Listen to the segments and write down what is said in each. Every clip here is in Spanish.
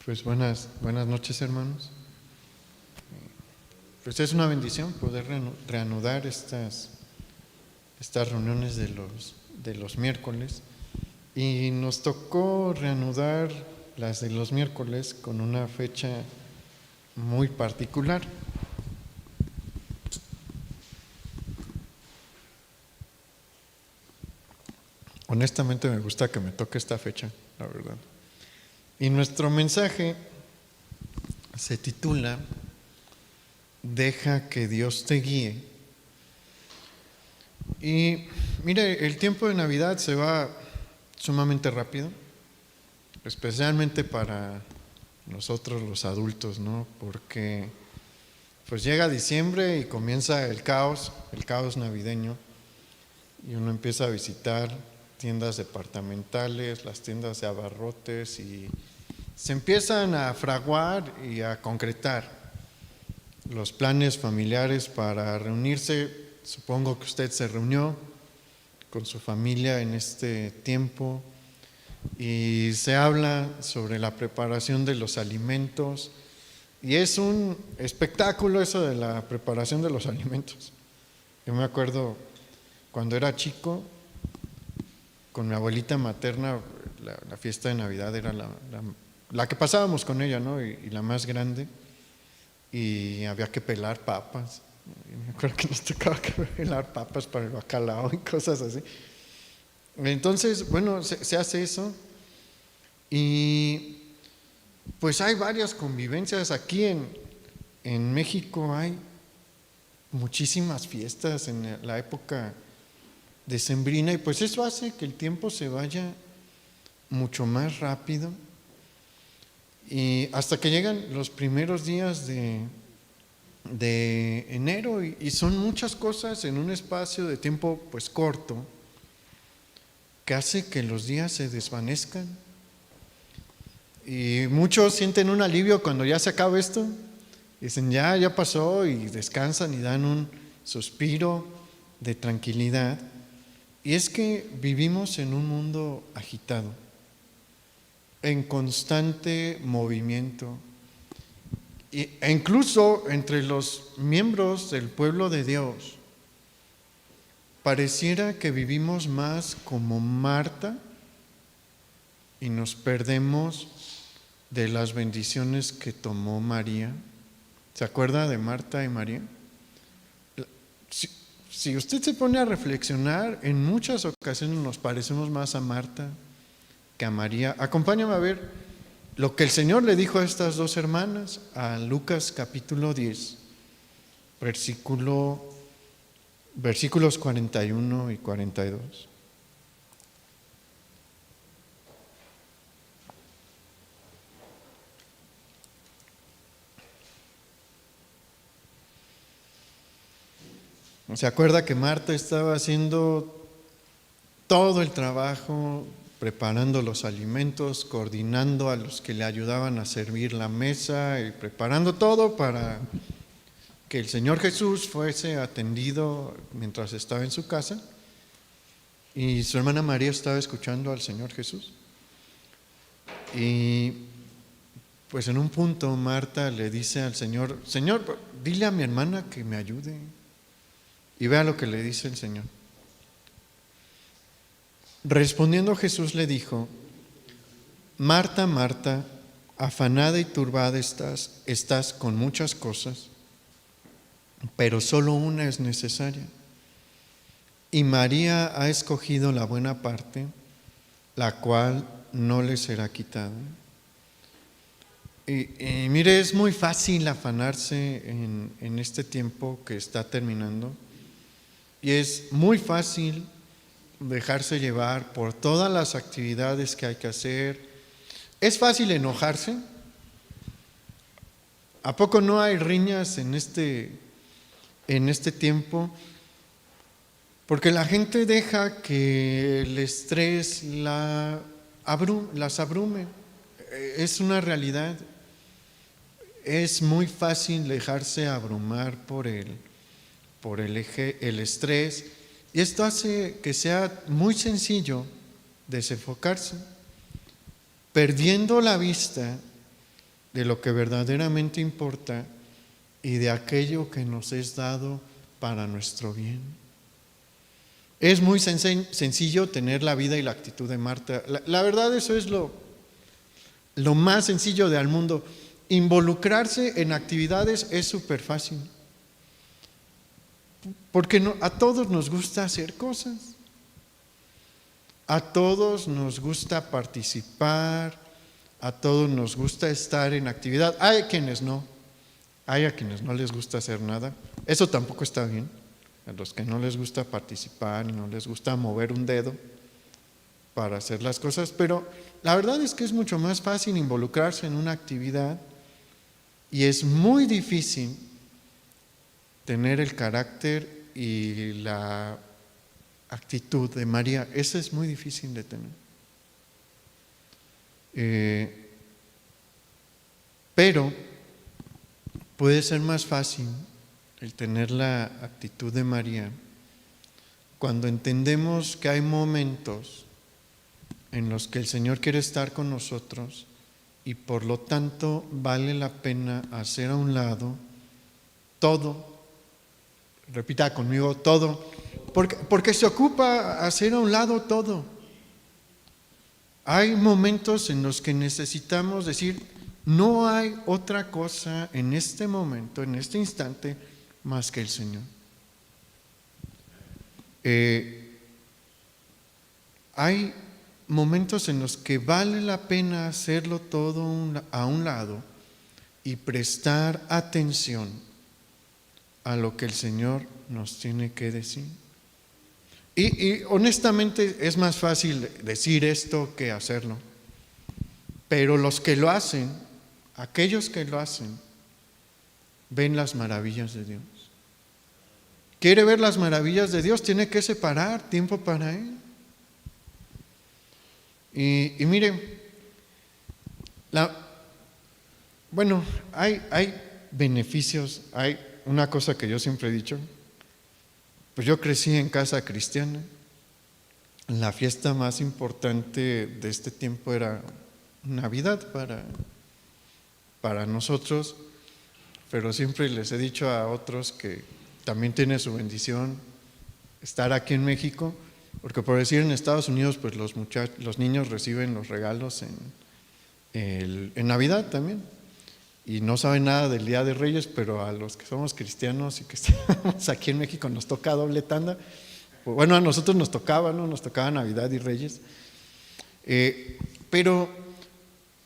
Pues buenas noches, hermanos. Pues es una bendición poder reanudar estas reuniones de los miércoles, y nos tocó reanudar las de los miércoles con una fecha muy particular. Honestamente me gusta que me toque esta fecha, la verdad. Y nuestro mensaje se titula Deja que Dios te guíe. Y mire, el tiempo de Navidad se va sumamente rápido, especialmente para nosotros los adultos, ¿no? Porque pues llega diciembre y comienza el caos navideño, y uno empieza a visitar tiendas departamentales, las tiendas de abarrotes, y se empiezan a fraguar y a concretar los planes familiares para reunirse. Supongo que usted se reunió con su familia en este tiempo, y se habla sobre la preparación de los alimentos, y es un espectáculo eso de la preparación de los alimentos. Yo me acuerdo cuando era chico, con mi abuelita materna, la fiesta de Navidad era la que pasábamos con ella, ¿no? Y la más grande, y había que pelar papas. Y me acuerdo que nos tocaba pelar papas para el bacalao y cosas así. Entonces, bueno, se hace eso, y pues hay varias convivencias. Aquí en México hay muchísimas fiestas en la época decembrina, y pues eso hace que el tiempo se vaya mucho más rápido, y hasta que llegan los primeros días de enero, y son muchas cosas en un espacio de tiempo pues corto, que hace que los días se desvanezcan, y muchos sienten un alivio cuando ya se acaba esto. Dicen ya pasó, y descansan y dan un suspiro de tranquilidad. Y es que vivimos en un mundo agitado, en constante movimiento, e incluso entre los miembros del pueblo de Dios pareciera que vivimos más como Marta, y nos perdemos de las bendiciones que tomó María. ¿Se acuerda de Marta y María? Si usted se pone a reflexionar, en muchas ocasiones nos parecemos más a Marta que a María. Acompáñame a ver lo que el Señor le dijo a estas dos hermanas, a Lucas capítulo 10, versículos 41 y 42. ¿Se acuerda que Marta estaba haciendo todo el trabajo, preparando los alimentos, coordinando a los que le ayudaban a servir la mesa y preparando todo para que el Señor Jesús fuese atendido mientras estaba en su casa? Y su hermana María estaba escuchando al Señor Jesús. Y pues en un punto Marta le dice al Señor: Señor, dile a mi hermana que me ayude. Y vea lo que le dice el Señor. Respondiendo Jesús le dijo: Marta, Marta, afanada y turbada estás con muchas cosas, pero solo una es necesaria. Y María ha escogido la buena parte, la cual no le será quitada. Y mire, es muy fácil afanarse en este tiempo que está terminando, y es muy fácil dejarse llevar por todas las actividades que hay que hacer. Es fácil enojarse. ¿A poco no hay riñas en este tiempo? Porque la gente deja que el estrés las abrume. Es una realidad. Es muy fácil dejarse abrumar por el estrés, y esto hace que sea muy sencillo desenfocarse, perdiendo la vista de lo que verdaderamente importa y de aquello que nos es dado para nuestro bien. Es muy sencillo tener la vida y la actitud de Marta. La verdad, eso es lo más sencillo del mundo. Involucrarse en actividades es súper fácil. Porque a todos nos gusta hacer cosas. A todos nos gusta participar. A todos nos gusta estar en actividad. Hay quienes no. Hay a quienes no les gusta hacer nada. Eso tampoco está bien. A los que no les gusta participar y no les gusta mover un dedo para hacer las cosas. Pero la verdad es que es mucho más fácil involucrarse en una actividad y es muy difícil tener el carácter y la actitud de María. Eso es muy difícil de tener. Pero puede ser más fácil el tener la actitud de María cuando entendemos que hay momentos en los que el Señor quiere estar con nosotros y por lo tanto vale la pena hacer a un lado todo. Repita conmigo, todo. Porque se ocupa hacer a un lado todo. Hay momentos en los que necesitamos decir, no hay otra cosa en este momento, en este instante, más que el Señor. Hay momentos en los que vale la pena hacerlo todo a un lado y prestar atención a lo que el Señor nos tiene que decir. Y honestamente es más fácil decir esto que hacerlo. Pero los que lo hacen, aquellos que lo hacen, ven las maravillas de Dios. ¿Quiere ver las maravillas de Dios? Tiene que separar tiempo para Él. Y mire, hay beneficios. Hay una cosa que yo siempre he dicho. Pues yo crecí en casa cristiana. La fiesta más importante de este tiempo era Navidad para nosotros, pero siempre les he dicho a otros que también tiene su bendición estar aquí en México, porque por decir en Estados Unidos, pues los niños reciben los regalos en Navidad también, y no saben nada del Día de Reyes, pero a los que somos cristianos y que estamos aquí en México nos toca doble tanda. Bueno, a nosotros nos tocaba, ¿no? Nos tocaba Navidad y Reyes. Pero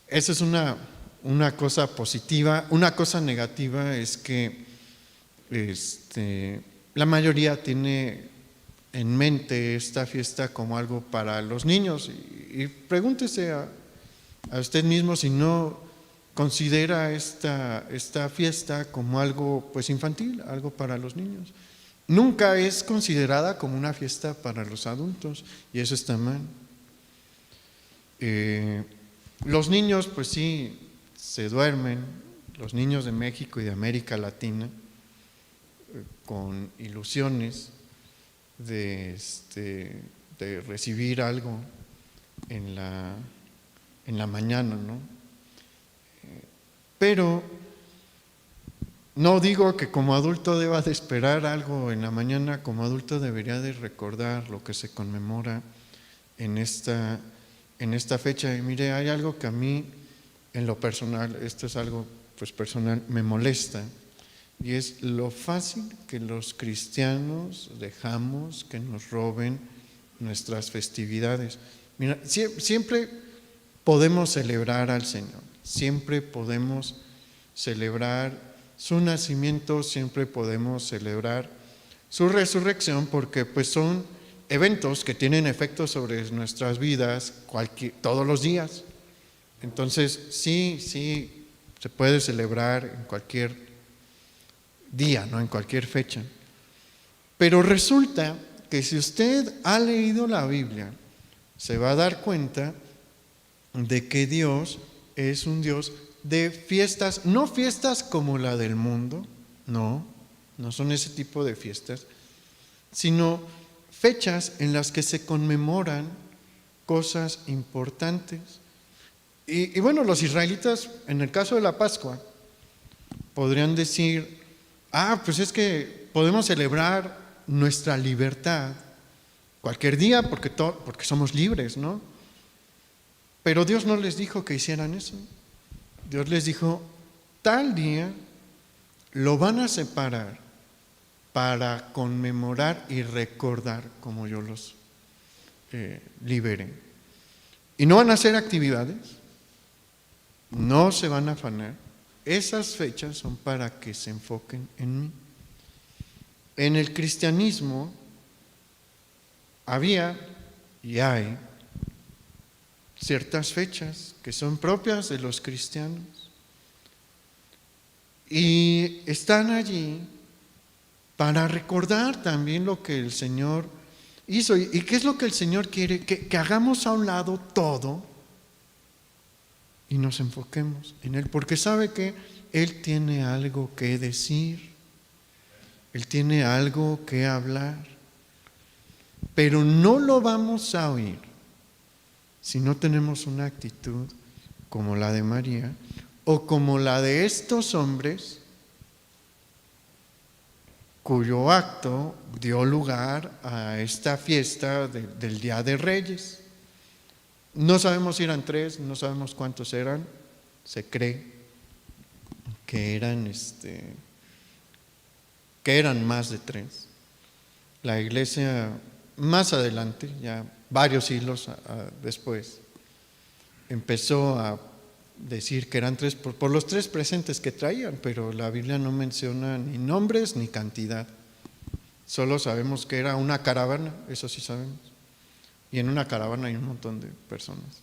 esa es una cosa positiva. Una cosa negativa es que la mayoría tiene en mente esta fiesta como algo para los niños. Y pregúntese a usted mismo si no considera esta fiesta como algo pues infantil, algo para los niños. Nunca es considerada como una fiesta para los adultos y eso está mal. Los niños pues sí se duermen, los niños de México y de América Latina, con ilusiones de recibir algo en la mañana, ¿no? Pero no digo que como adulto deba de esperar algo en la mañana. Como adulto debería de recordar lo que se conmemora en esta fecha. Y mire, hay algo que a mí en lo personal, esto es algo pues personal, me molesta, y es lo fácil que los cristianos dejamos que nos roben nuestras festividades. Mira, siempre podemos celebrar al Señor, siempre podemos celebrar su nacimiento, siempre podemos celebrar su resurrección, porque pues son eventos que tienen efectos sobre nuestras vidas todos los días. Entonces sí se puede celebrar en cualquier día, ¿no? En cualquier fecha. Pero resulta que si usted ha leído la Biblia, se va a dar cuenta de que Dios es un Dios de fiestas, no fiestas como la del mundo, no son ese tipo de fiestas, sino fechas en las que se conmemoran cosas importantes. Y bueno, los israelitas, en el caso de la Pascua, podrían decir, pues es que podemos celebrar nuestra libertad cualquier día porque somos libres, ¿no? Pero Dios no les dijo que hicieran eso. Dios les dijo, tal día lo van a separar para conmemorar y recordar como yo los liberé. Y no van a hacer actividades, no se van a afanar. Esas fechas son para que se enfoquen en mí. En el cristianismo había y hay ciertas fechas que son propias de los cristianos y están allí para recordar también lo que el Señor hizo. ¿Y qué es lo que el Señor quiere? Que hagamos a un lado todo y nos enfoquemos en Él, porque sabe que Él tiene algo que decir, Él tiene algo que hablar, pero no lo vamos a oír si no tenemos una actitud como la de María o como la de estos hombres cuyo acto dio lugar a esta fiesta del Día de Reyes. No sabemos si eran 3, no sabemos cuántos eran, se cree que eran más de 3. La iglesia más adelante, ya varios siglos después, empezó a decir que eran 3 por los 3 presentes que traían, pero la Biblia no menciona ni nombres ni cantidad. Solo sabemos que era una caravana, eso sí sabemos. Y en una caravana hay un montón de personas.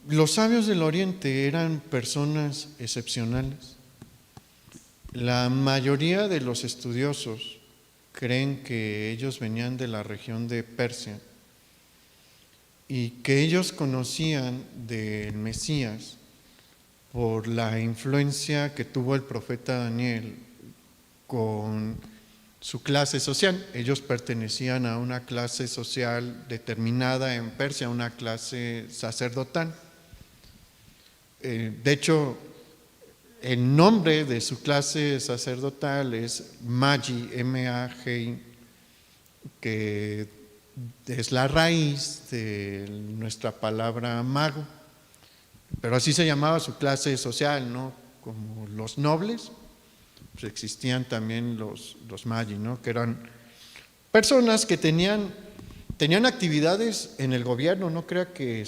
Los sabios del Oriente eran personas excepcionales. La mayoría de los estudiosos creen que ellos venían de la región de Persia y que ellos conocían del Mesías por la influencia que tuvo el profeta Daniel con su clase social. Ellos pertenecían a una clase social determinada en Persia, una clase sacerdotal. De hecho, el nombre de su clase sacerdotal es Magi, M-A-G-I, que es la raíz de nuestra palabra mago. Pero así se llamaba su clase social, ¿no? Como los nobles, pues existían también los Magi, ¿no? Que eran personas que tenían actividades en el gobierno. No crea que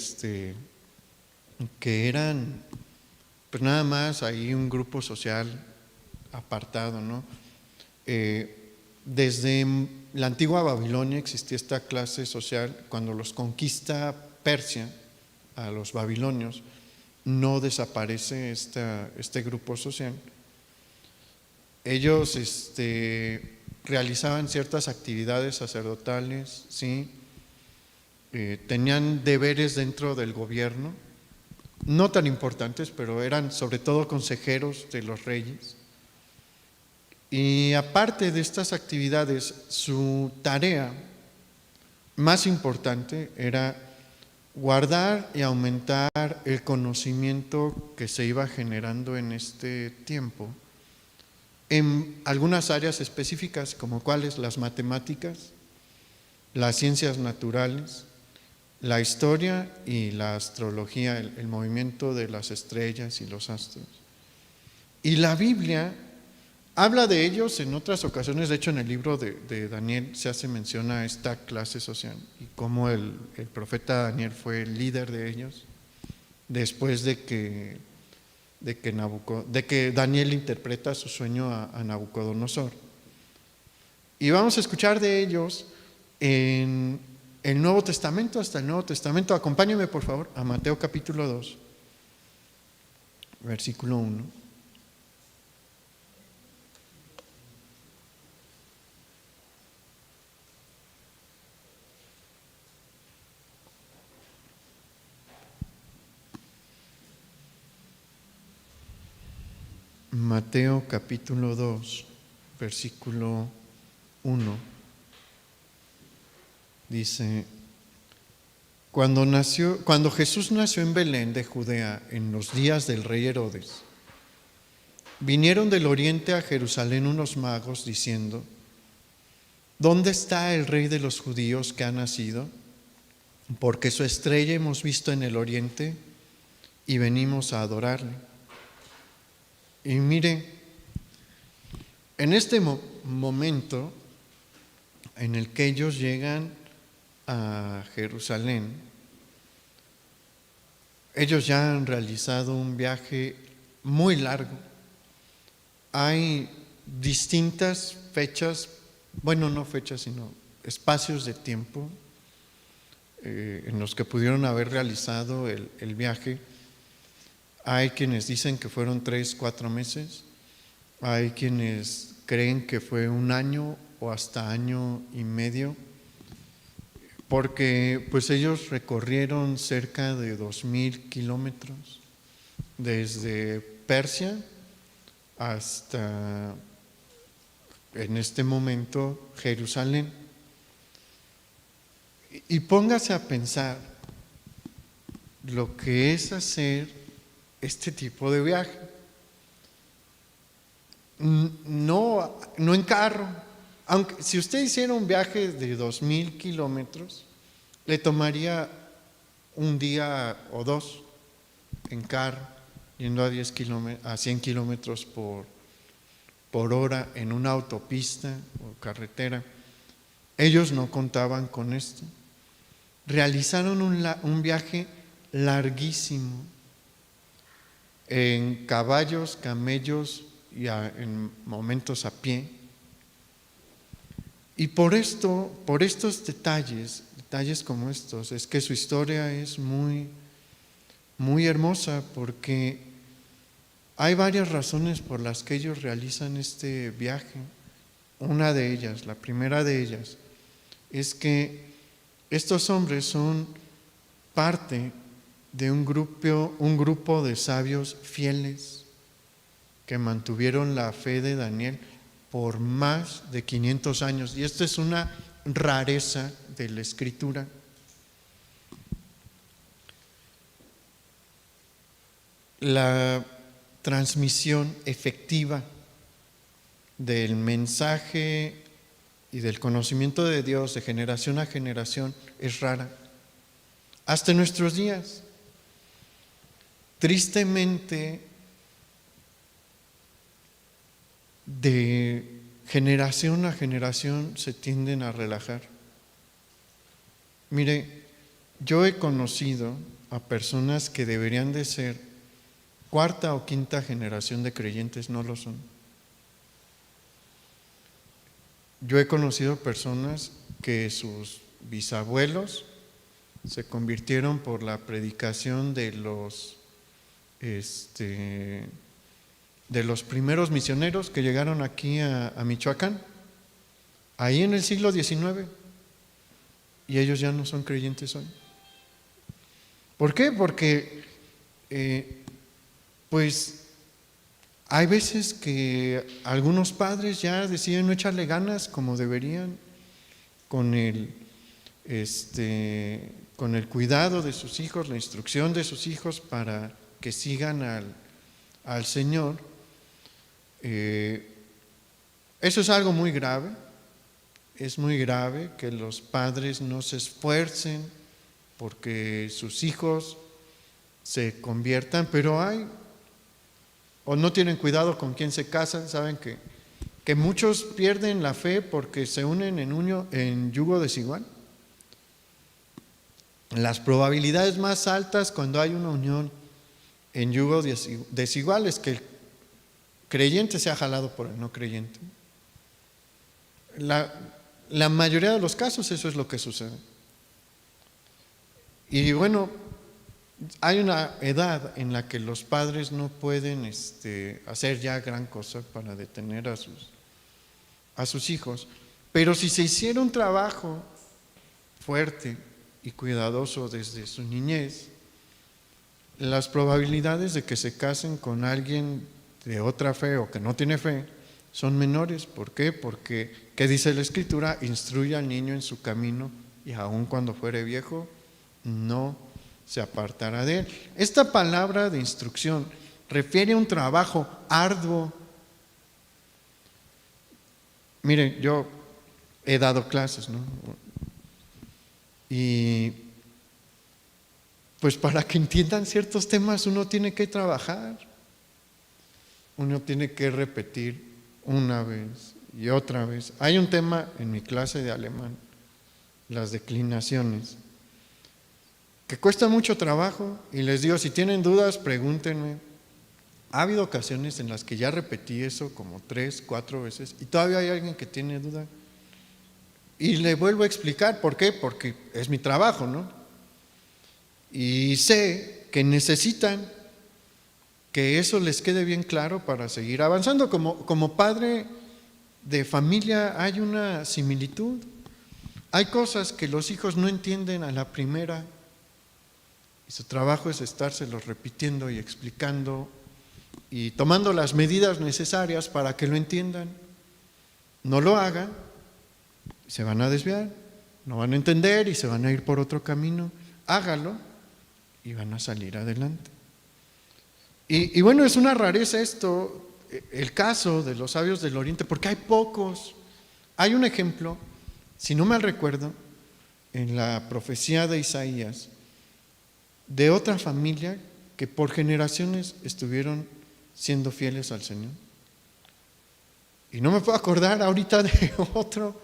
eran pues nada más ahí un grupo social apartado, ¿no? Desde la antigua Babilonia existía esta clase social. Cuando los conquista Persia a los babilonios, no desaparece este grupo social. Ellos realizaban ciertas actividades sacerdotales, ¿sí? Tenían deberes dentro del gobierno, no tan importantes, pero eran sobre todo consejeros de los reyes. Y aparte de estas actividades, su tarea más importante era guardar y aumentar el conocimiento que se iba generando en este tiempo en algunas áreas específicas, como cuáles: las matemáticas, las ciencias naturales, la historia y la astrología, el movimiento de las estrellas y los astros. Y la Biblia habla de ellos en otras ocasiones. De hecho, en el libro de Daniel se hace mención a esta clase social y cómo el profeta Daniel fue el líder de ellos después de que Daniel interpreta su sueño a Nabucodonosor. Y vamos a escuchar de ellos en el Nuevo Testamento, hasta el Nuevo Testamento. Acompáñenme por favor a Mateo capítulo 2, versículo 1. Mateo capítulo 2, versículo 1. Dice: Cuando Jesús nació en Belén de Judea en los días del rey Herodes, vinieron del oriente a Jerusalén unos magos diciendo: ¿Dónde está el rey de los judíos que ha nacido? Porque su estrella hemos visto en el oriente y venimos a adorarle. Y mire, en este momento en el que ellos llegan a Jerusalén, ellos ya han realizado un viaje muy largo. Hay distintas fechas, bueno, no fechas, sino espacios de tiempo en los que pudieron haber realizado el viaje. Hay quienes dicen que fueron 3, 4 meses, hay quienes creen que fue 1 año o hasta 1 año y medio, porque pues ellos recorrieron cerca de 2,000 kilómetros desde Persia hasta, en este momento, Jerusalén. Y póngase a pensar lo que es hacer este tipo de viaje. No en carro. Aunque si usted hiciera un viaje de 2,000 kilómetros, le tomaría 1 día o 2 en carro, yendo a 100 kilómetros por hora en una autopista o carretera. Ellos no contaban con esto. Realizaron un viaje larguísimo en caballos, camellos y en momentos a pie. Y por estos detalles como estos, es que su historia es muy, muy hermosa, porque hay varias razones por las que ellos realizan este viaje. Una de ellas, la primera de ellas, es que estos hombres son parte de un grupo de sabios fieles que mantuvieron la fe de Daniel por más de 500 años. Y esto es una rareza de la Escritura. La transmisión efectiva del mensaje y del conocimiento de Dios de generación a generación es rara, hasta en nuestros días. Tristemente, de generación a generación se tienden a relajar. Mire, yo he conocido a personas que deberían de ser 4ª o 5ª generación de creyentes, no lo son. Yo he conocido personas que sus bisabuelos se convirtieron por la predicación de los primeros misioneros que llegaron aquí a Michoacán, ahí en el siglo XIX, y ellos ya no son creyentes hoy. ¿Por qué? Porque pues hay veces que algunos padres ya deciden no echarle ganas como deberían con el cuidado de sus hijos, la instrucción de sus hijos para que sigan al Señor. Eso es algo muy grave. Es muy grave que los padres no se esfuercen porque sus hijos se conviertan, pero o no tienen cuidado con quién se casan. Saben que muchos pierden la fe porque se unen en yugo desigual. Las probabilidades más altas cuando hay una unión en yugo desigual es que el creyente sea jalado por el no creyente. La mayoría de los casos eso es lo que sucede. Y bueno, hay una edad en la que los padres no pueden hacer ya gran cosa para detener a sus hijos, pero si se hiciera un trabajo fuerte y cuidadoso desde su niñez, las probabilidades de que se casen con alguien de otra fe o que no tiene fe son menores. ¿Por qué? Porque, ¿qué dice la Escritura? Instruye al niño en su camino y aun cuando fuere viejo no se apartará de él. Esta palabra de instrucción refiere a un trabajo arduo. Miren, yo he dado clases, ¿no? Y pues para que entiendan ciertos temas uno tiene que trabajar, uno tiene que repetir una vez y otra vez. Hay un tema en mi clase de alemán, las declinaciones, que cuesta mucho trabajo, y les digo, si tienen dudas, pregúntenme. Ha habido ocasiones en las que ya repetí eso como 3, 4 veces y todavía hay alguien que tiene duda. Y le vuelvo a explicar, ¿por qué? Porque es mi trabajo, ¿no? Y sé que necesitan que eso les quede bien claro para seguir avanzando. Como padre de familia hay una similitud. Hay cosas que los hijos no entienden a la primera y su trabajo es estárselos repitiendo y explicando y tomando las medidas necesarias para que lo entiendan. No lo hagan, se van a desviar, no van a entender y se van a ir por otro camino. Hágalo y van a salir adelante. Y bueno, es una rareza esto, el caso de los sabios del Oriente, porque hay pocos. Hay un ejemplo, si no mal recuerdo, en la profecía de Isaías, de otra familia que por generaciones estuvieron siendo fieles al Señor. Y no me puedo acordar ahorita de otro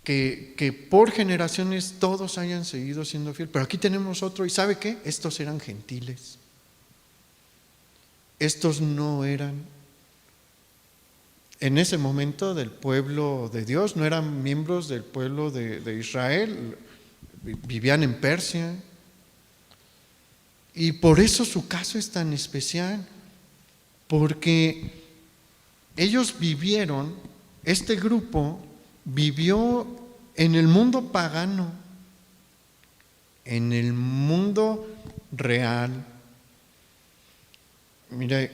que por generaciones todos hayan seguido siendo fieles. Pero aquí tenemos otro, y ¿sabe qué? Estos eran gentiles. Estos no eran en ese momento del pueblo de Dios, no eran miembros del pueblo de Israel, vivían en Persia. Y por eso su caso es tan especial, porque ellos vivieron, este grupo vivió en el mundo pagano, en el mundo real. Mira,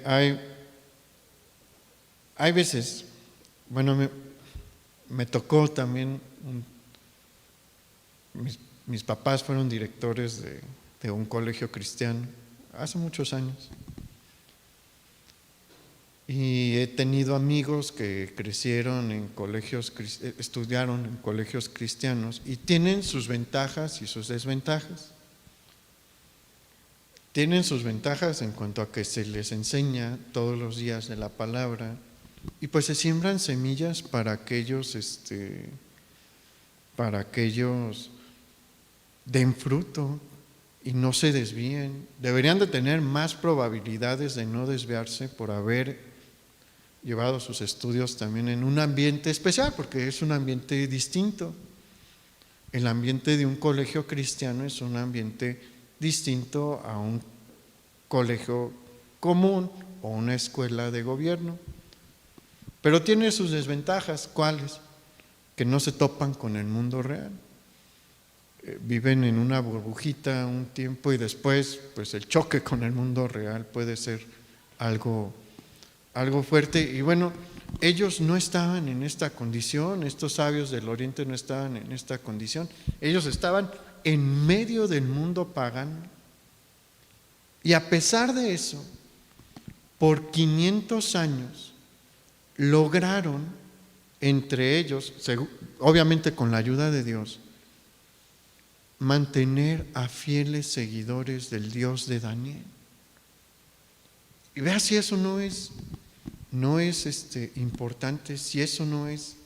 hay veces, bueno, me tocó también, mis papás fueron directores de un colegio cristiano hace muchos años. Y he tenido amigos que crecieron en colegios, estudiaron en colegios cristianos y tienen sus ventajas y sus desventajas. Tienen sus ventajas en cuanto a que se les enseña todos los días de la palabra y pues se siembran semillas para que ellos den fruto y no se desvíen. Deberían de tener más probabilidades de no desviarse por haber llevado sus estudios también en un ambiente especial, porque es un ambiente distinto. El ambiente de un colegio cristiano es un ambiente distinto a un colegio común o una escuela de gobierno. Pero tiene sus desventajas. ¿Cuáles? Que no se topan con el mundo real. Viven en una burbujita un tiempo y después pues el choque con el mundo real puede ser algo fuerte. Y bueno, ellos no estaban en esta condición, estos sabios del Oriente no estaban en esta condición. Ellos estaban en medio del mundo pagano. Y a pesar de eso, por 500 años lograron entre ellos, obviamente con la ayuda de Dios, mantener a fieles seguidores del Dios de Daniel. Y vea si eso no es importante, si eso no es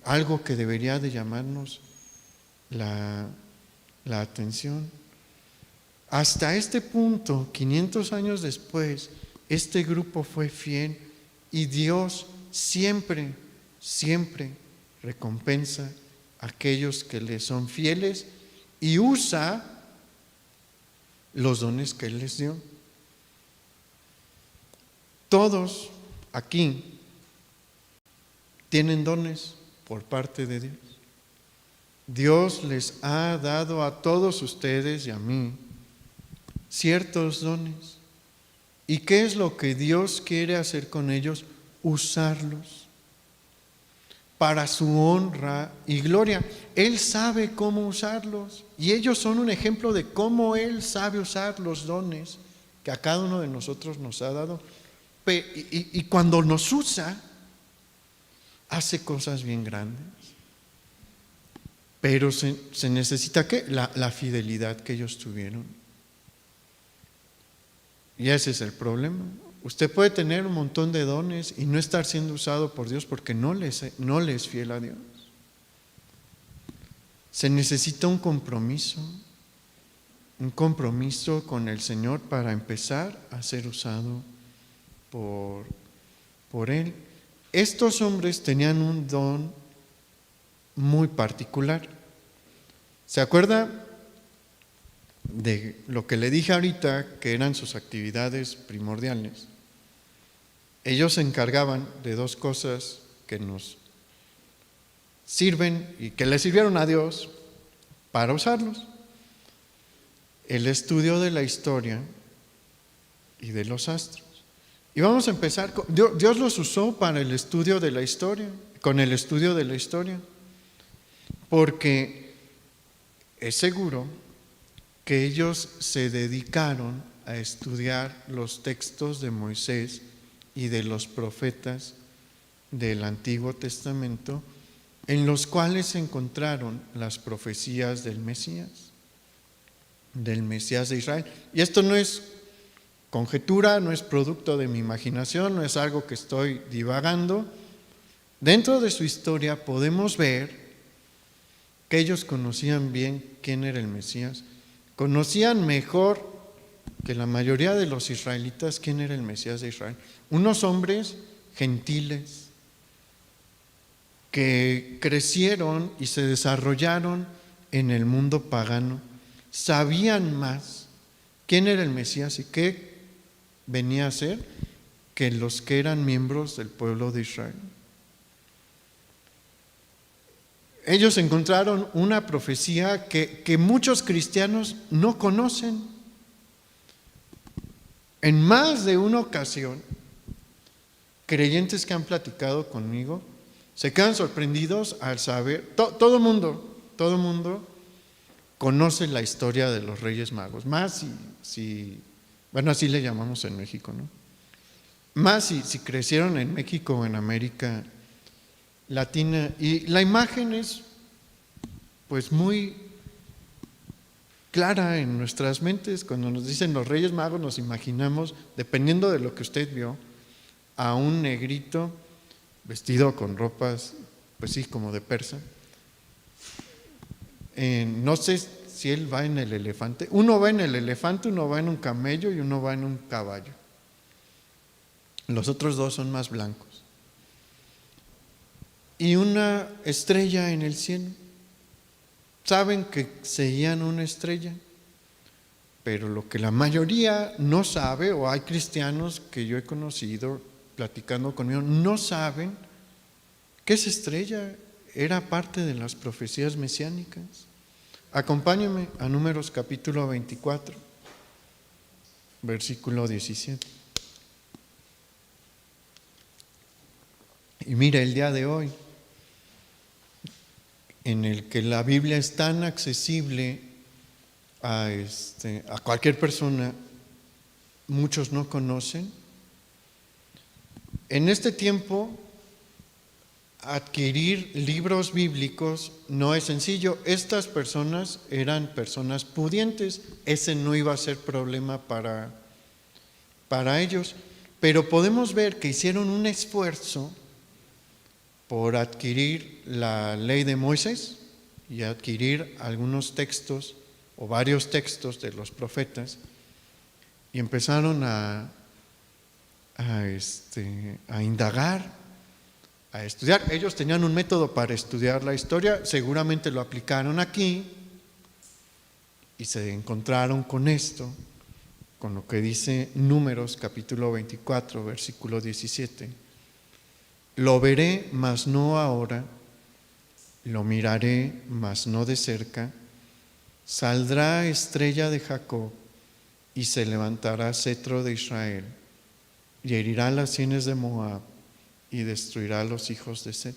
algo que debería de llamarnos la atención. Hasta este punto, 500 años después, este grupo fue fiel y Dios siempre, siempre recompensa a aquellos que le son fieles y usa los dones que Él les dio. Todos aquí tienen dones por parte de Dios. Dios les ha dado a todos ustedes y a mí ciertos dones. ¿Y qué es lo que Dios quiere hacer con ellos? Usarlos. para su honra y gloria. Él sabe cómo usarlos y ellos son un ejemplo de cómo Él sabe usar los dones que a cada uno de nosotros nos ha dado. Y cuando nos usa, hace cosas bien grandes. Pero se necesita ¿qué? La fidelidad que ellos tuvieron. Y ese es el problema. Usted puede tener un montón de dones y no estar siendo usado por Dios porque no le es fiel a Dios. Se necesita un compromiso con el Señor para empezar a ser usado por Él. Estos hombres tenían un don muy particular. ¿Se acuerda de lo que le dije ahorita, que eran sus actividades primordiales? Ellos se encargaban de dos cosas que nos sirven y que le sirvieron a Dios para usarlos: el estudio de la historia y de los astros. Y vamos a empezar Dios los usó para el estudio de la historia, con el estudio de la historia, porque es seguro que ellos se dedicaron a estudiar los textos de Moisés y de los profetas del Antiguo Testamento, en los cuales se encontraron las profecías del Mesías de Israel. Y esto no es conjetura, no es producto de mi imaginación, no es algo que estoy divagando. Dentro de su historia podemos ver que ellos conocían bien quién era el Mesías, conocían mejor que la mayoría de los israelitas quién era el Mesías de Israel. Unos hombres gentiles que crecieron y se desarrollaron en el mundo pagano, sabían más quién era el Mesías y qué venía a ser que los que eran miembros del pueblo de Israel. Ellos encontraron una profecía que muchos cristianos no conocen. En más de una ocasión, creyentes que han platicado conmigo se quedan sorprendidos al saber, todo el mundo conoce la historia de los Reyes Magos, más bueno, así le llamamos en México, ¿no? Más si crecieron en México o en América Latina. Y la imagen es pues muy clara en nuestras mentes. Cuando nos dicen los Reyes Magos, nos imaginamos, dependiendo de lo que usted vio, a un negrito vestido con ropas, pues sí, como de persa. No sé si él va en el elefante. Uno va en el elefante, uno va en un camello y uno va en un caballo. Los otros dos son más blancos. Y una estrella en el cielo. Saben que seguían una estrella, pero lo que la mayoría no sabe, o hay cristianos que yo he conocido platicando conmigo, no saben que esa estrella era parte de las profecías mesiánicas. Acompáñenme a Números capítulo 24, versículo 17. Y mira, el día de hoy, en el que la Biblia es tan accesible a cualquier persona, muchos no conocen. En este tiempo, adquirir libros bíblicos no es sencillo. Estas personas eran personas pudientes, ese no iba a ser problema para ellos, pero podemos ver que hicieron un esfuerzo por adquirir la ley de Moisés y adquirir algunos textos o varios textos de los profetas, y empezaron a indagar, a estudiar. Ellos tenían un método para estudiar la historia, seguramente lo aplicaron aquí y se encontraron con esto, con lo que dice Números capítulo 24, versículo 17. Lo veré, mas no ahora, lo miraré, mas no de cerca. Saldrá estrella de Jacob y se levantará cetro de Israel, y herirá las sienes de Moab y destruirá a los hijos de Set.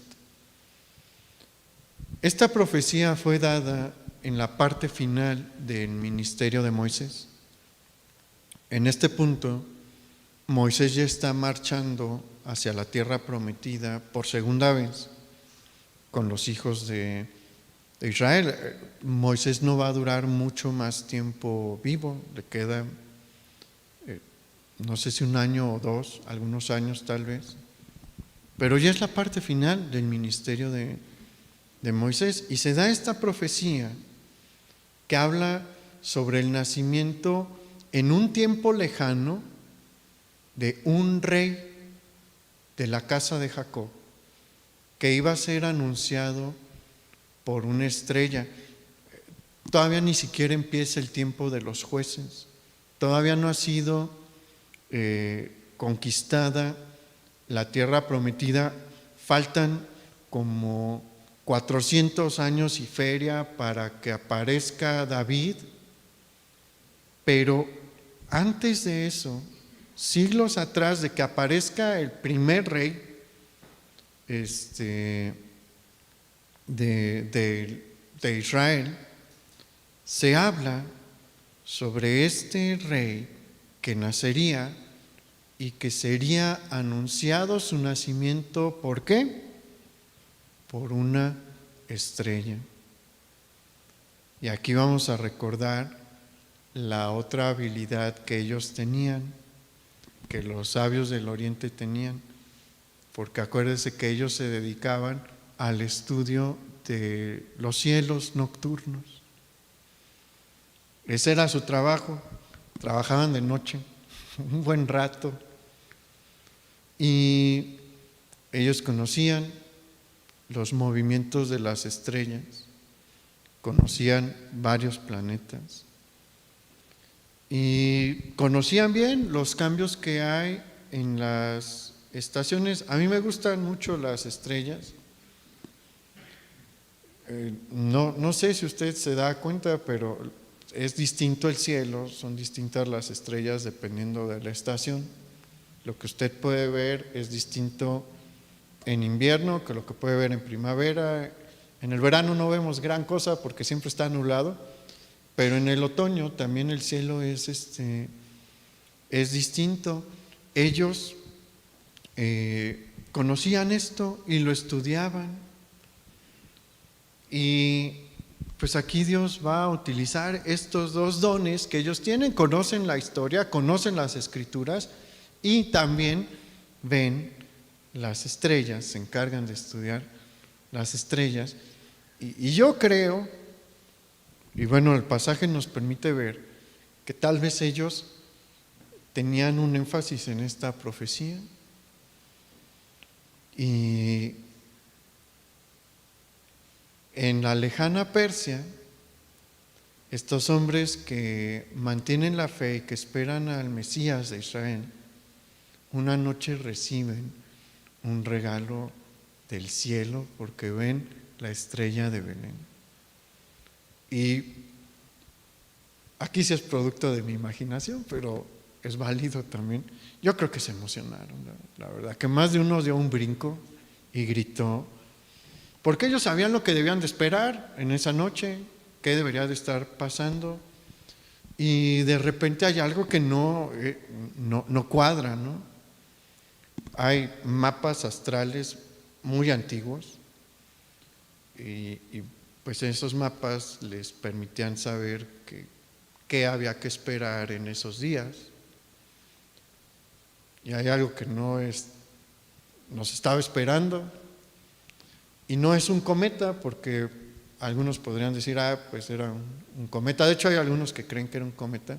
Esta profecía fue dada en la parte final del ministerio de Moisés. En este punto, Moisés ya está marchando hacia la tierra prometida por segunda vez con los hijos de Israel. Moisés no va a durar mucho más tiempo vivo, le queda no sé si un año o dos, algunos años tal vez, pero ya es la parte final del ministerio de Moisés, y se da esta profecía que habla sobre el nacimiento en un tiempo lejano de un rey de la casa de Jacob, que iba a ser anunciado por una estrella. Todavía ni siquiera empieza el tiempo de los jueces, todavía no ha sido conquistada la tierra prometida, faltan como 400 años y feria para que aparezca David, pero antes de eso, siglos atrás de que aparezca el primer rey de Israel, se habla sobre este rey que nacería y que sería anunciado su nacimiento. ¿Por qué? Por una estrella. Y aquí vamos a recordar la otra habilidad que ellos tenían, que los sabios del Oriente tenían, porque acuérdense que ellos se dedicaban al estudio de los cielos nocturnos. Ese era su trabajo, trabajaban de noche un buen rato y ellos conocían los movimientos de las estrellas, conocían varios planetas y conocían bien los cambios que hay en las estaciones. A mí me gustan mucho las estrellas. No sé si usted se da cuenta, pero es distinto el cielo, son distintas las estrellas dependiendo de la estación. Lo que usted puede ver es distinto en invierno que lo que puede ver en primavera. En el verano no vemos gran cosa porque siempre está nublado, pero en el otoño también el cielo es distinto. Ellos conocían esto y lo estudiaban, y pues aquí Dios va a utilizar estos dos dones que ellos tienen. Conocen la historia, conocen las escrituras y también ven las estrellas, se encargan de estudiar las estrellas. Y yo creo, y bueno, el pasaje nos permite ver que tal vez ellos tenían un énfasis en esta profecía. Y en la lejana Persia, estos hombres que mantienen la fe y que esperan al Mesías de Israel, una noche reciben un regalo del cielo porque ven la estrella de Belén. Y aquí sí es producto de mi imaginación, pero es válido también. Yo creo que se emocionaron, la verdad, que más de uno dio un brinco y gritó, porque ellos sabían lo que debían de esperar en esa noche, qué debería de estar pasando, y de repente hay algo que no cuadra, ¿no? Hay mapas astrales muy antiguos y pues esos mapas les permitían saber qué había que esperar en esos días. Y hay algo que nos estaba esperando. Y no es un cometa, porque algunos podrían decir, pues era un cometa. De hecho, hay algunos que creen que era un cometa,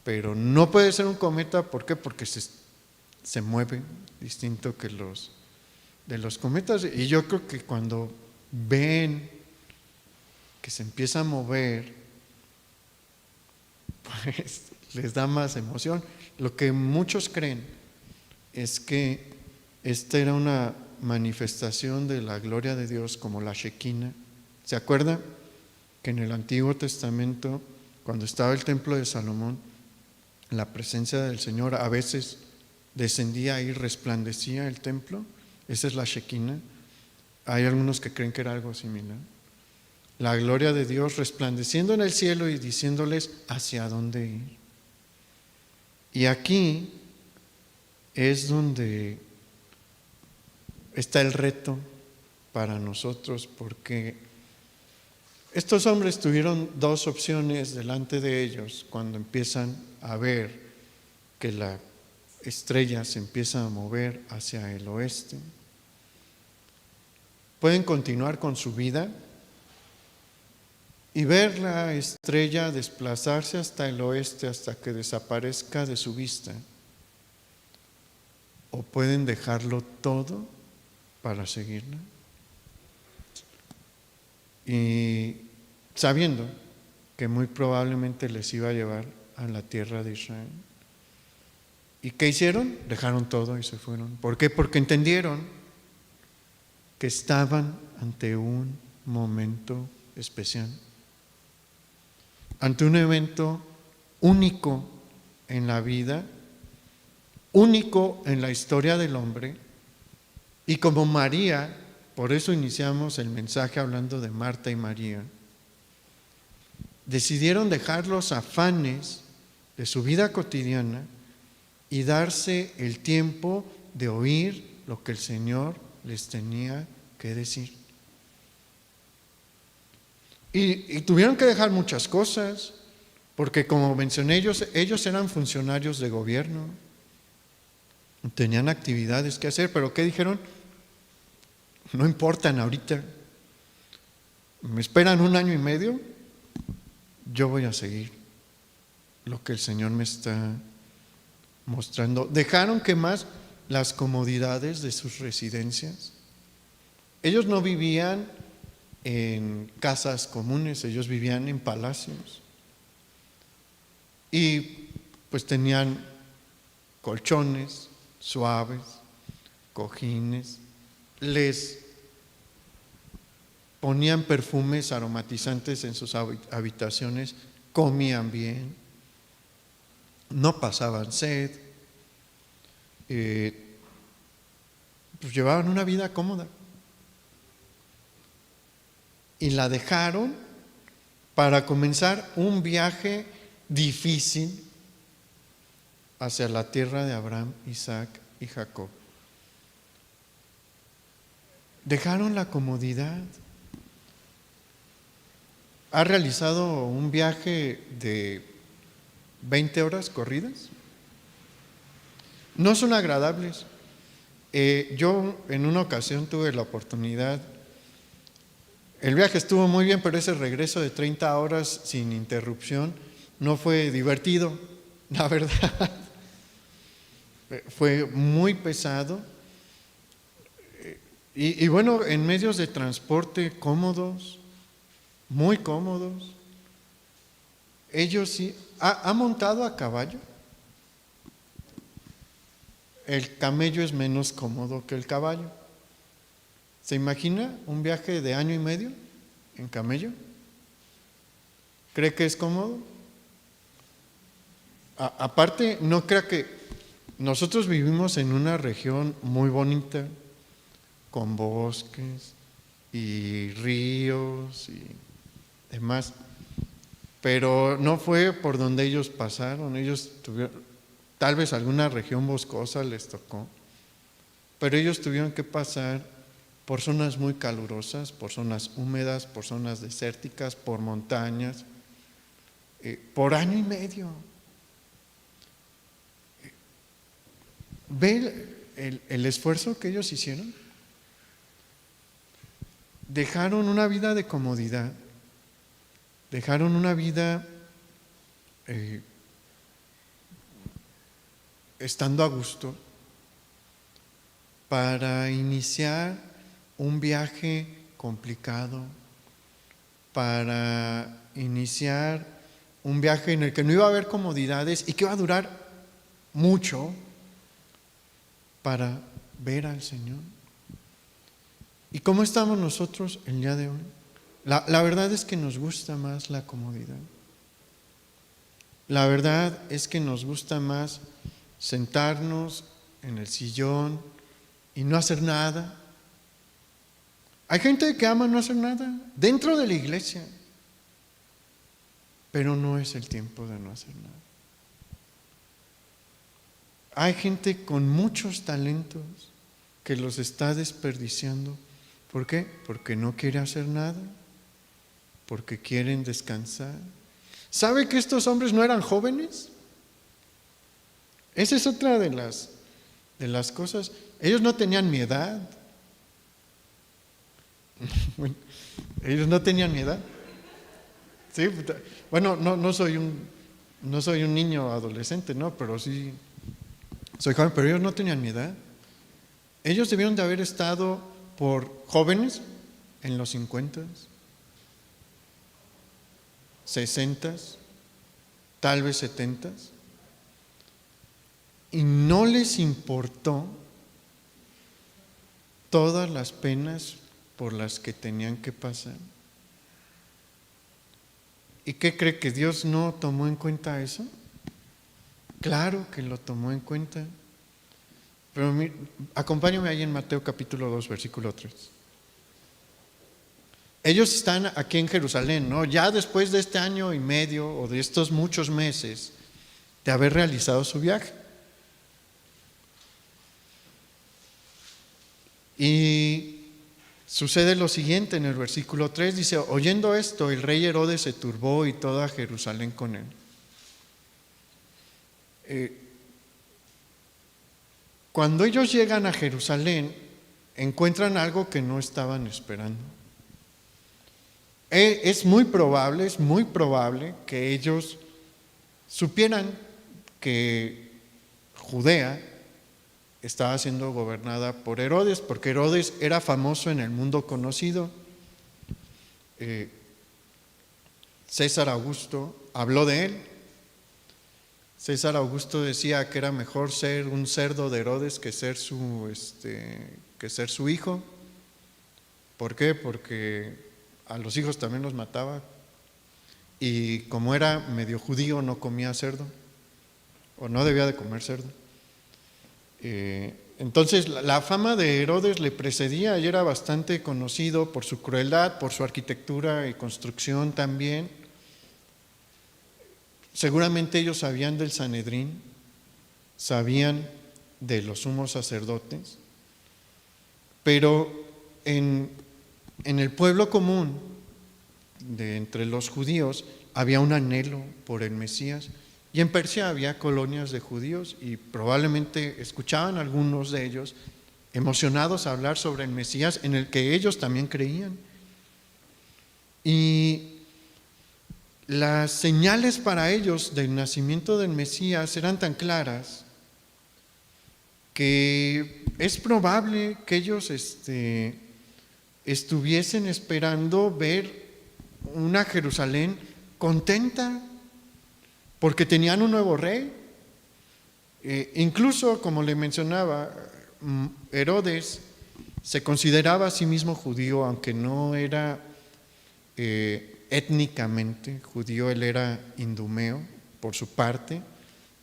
pero no puede ser un cometa. ¿Por qué? Porque se mueve distinto que de los cometas. Y yo creo que cuando ven que se empieza a mover, pues les da más emoción. Lo que muchos creen es que esta era una manifestación de la gloria de Dios, como la Shekinah. ¿Se acuerda que en el Antiguo Testamento, cuando estaba el templo de Salomón, la presencia del Señor a veces descendía y resplandecía el templo? Esa es la Shekinah. Hay algunos que creen que era algo similar. La gloria de Dios resplandeciendo en el cielo y diciéndoles hacia dónde ir. Y aquí es donde está el reto para nosotros, porque estos hombres tuvieron dos opciones delante de ellos cuando empiezan a ver que la estrella se empieza a mover hacia el oeste. Pueden continuar con su vida y ver la estrella desplazarse hasta el oeste hasta que desaparezca de su vista, o pueden dejarlo todo para seguirla. Y sabiendo que muy probablemente les iba a llevar a la tierra de Israel. ¿Y qué hicieron? Dejaron todo y se fueron. ¿Por qué? Porque entendieron que estaban ante un momento especial, ante un evento único en la vida, único en la historia del hombre. Y como María, por eso iniciamos el mensaje hablando de Marta y María, decidieron dejar los afanes de su vida cotidiana y darse el tiempo de oír lo que el Señor les tenía que decir. Y tuvieron que dejar muchas cosas, porque como mencioné, ellos eran funcionarios de gobierno, tenían actividades que hacer, pero ¿qué dijeron? No importan ahorita, me esperan 1 año y medio, yo voy a seguir lo que el Señor me está mostrando. Dejaron que más las comodidades de sus residencias. Ellos no vivían en casas comunes, ellos vivían en palacios. Y pues tenían colchones suaves, cojines, les ponían perfumes aromatizantes en sus habitaciones, comían bien, no pasaban sed, pues llevaban una vida cómoda. Y la dejaron para comenzar un viaje difícil hacia la tierra de Abraham, Isaac y Jacob. Dejaron la comodidad. ¿Ha realizado un viaje de 20 horas corridas? No son agradables. Yo en una ocasión tuve la oportunidad, el viaje estuvo muy bien, pero ese regreso de 30 horas sin interrupción no fue divertido, la verdad. Fue muy pesado. Y bueno, en medios de transporte cómodos, muy cómodos. Ellos sí. ¿Ha montado a caballo? El camello es menos cómodo que el caballo. ¿Se imagina un viaje de 1 año y medio en camello? ¿Cree que es cómodo? Aparte, no crea que nosotros vivimos en una región muy bonita, con bosques y ríos y demás, pero no fue por donde ellos pasaron. Ellos tuvieron, tal vez alguna región boscosa les tocó, pero ellos tuvieron que pasar por zonas muy calurosas, por zonas húmedas, por zonas desérticas, por montañas, por 1 año y medio. ¿Ve el esfuerzo que ellos hicieron? Dejaron una vida de comodidad, dejaron una vida estando a gusto para iniciar un viaje complicado, para iniciar un viaje en el que no iba a haber comodidades y que iba a durar mucho, para ver al Señor. ¿Y cómo estamos nosotros el día de hoy? La verdad es que nos gusta más la comodidad. La verdad es que nos gusta más sentarnos en el sillón y no hacer nada, Hay gente que ama no hacer nada dentro de la iglesia, pero no es el tiempo de no hacer nada. Hay gente con muchos talentos que los está desperdiciando. ¿Por qué? Porque no quiere hacer nada, porque quieren descansar. ¿Sabe que estos hombres no eran jóvenes? Esa es otra de las cosas. Ellos no tenían mi edad. Bueno, ellos no tenían mi edad. Sí, bueno, no soy un niño adolescente, no, pero sí soy joven, pero ellos no tenían mi edad. Ellos debieron de haber estado por jóvenes en los 50, 60, tal vez 70, y no les importó todas las penas por las que tenían que pasar. ¿Y qué cree? ¿Que Dios no tomó en cuenta eso? Claro que lo tomó en cuenta. Pero acompáñame ahí en Mateo capítulo 2, versículo 3. Ellos están aquí en Jerusalén, ¿no? Ya después de este año y medio o de estos muchos meses de haber realizado su viaje. Y sucede lo siguiente en el versículo 3, dice: oyendo esto, el rey Herodes se turbó y toda Jerusalén con él. Cuando ellos llegan a Jerusalén, encuentran algo que no estaban esperando. Es muy probable que ellos supieran que Judea estaba siendo gobernada por Herodes, porque Herodes era famoso en el mundo conocido. César Augusto habló de él. César Augusto decía que era mejor ser un cerdo de Herodes que ser su hijo. ¿Por qué? Porque a los hijos también los mataba, y como era medio judío no comía cerdo, o no debía de comer cerdo. Entonces la fama de Herodes le precedía y era bastante conocido por su crueldad, por su arquitectura y construcción también. Seguramente ellos sabían del Sanedrín, sabían de los sumos sacerdotes, pero en el pueblo común, entre los judíos, había un anhelo por el Mesías. Y en Persia había colonias de judíos y probablemente escuchaban algunos de ellos emocionados a hablar sobre el Mesías, en el que ellos también creían. Y las señales para ellos del nacimiento del Mesías eran tan claras que es probable que ellos estuviesen esperando ver una Jerusalén contenta, porque tenían un nuevo rey. Incluso, como le mencionaba, Herodes se consideraba a sí mismo judío, aunque no era étnicamente judío. Él era idumeo por su parte,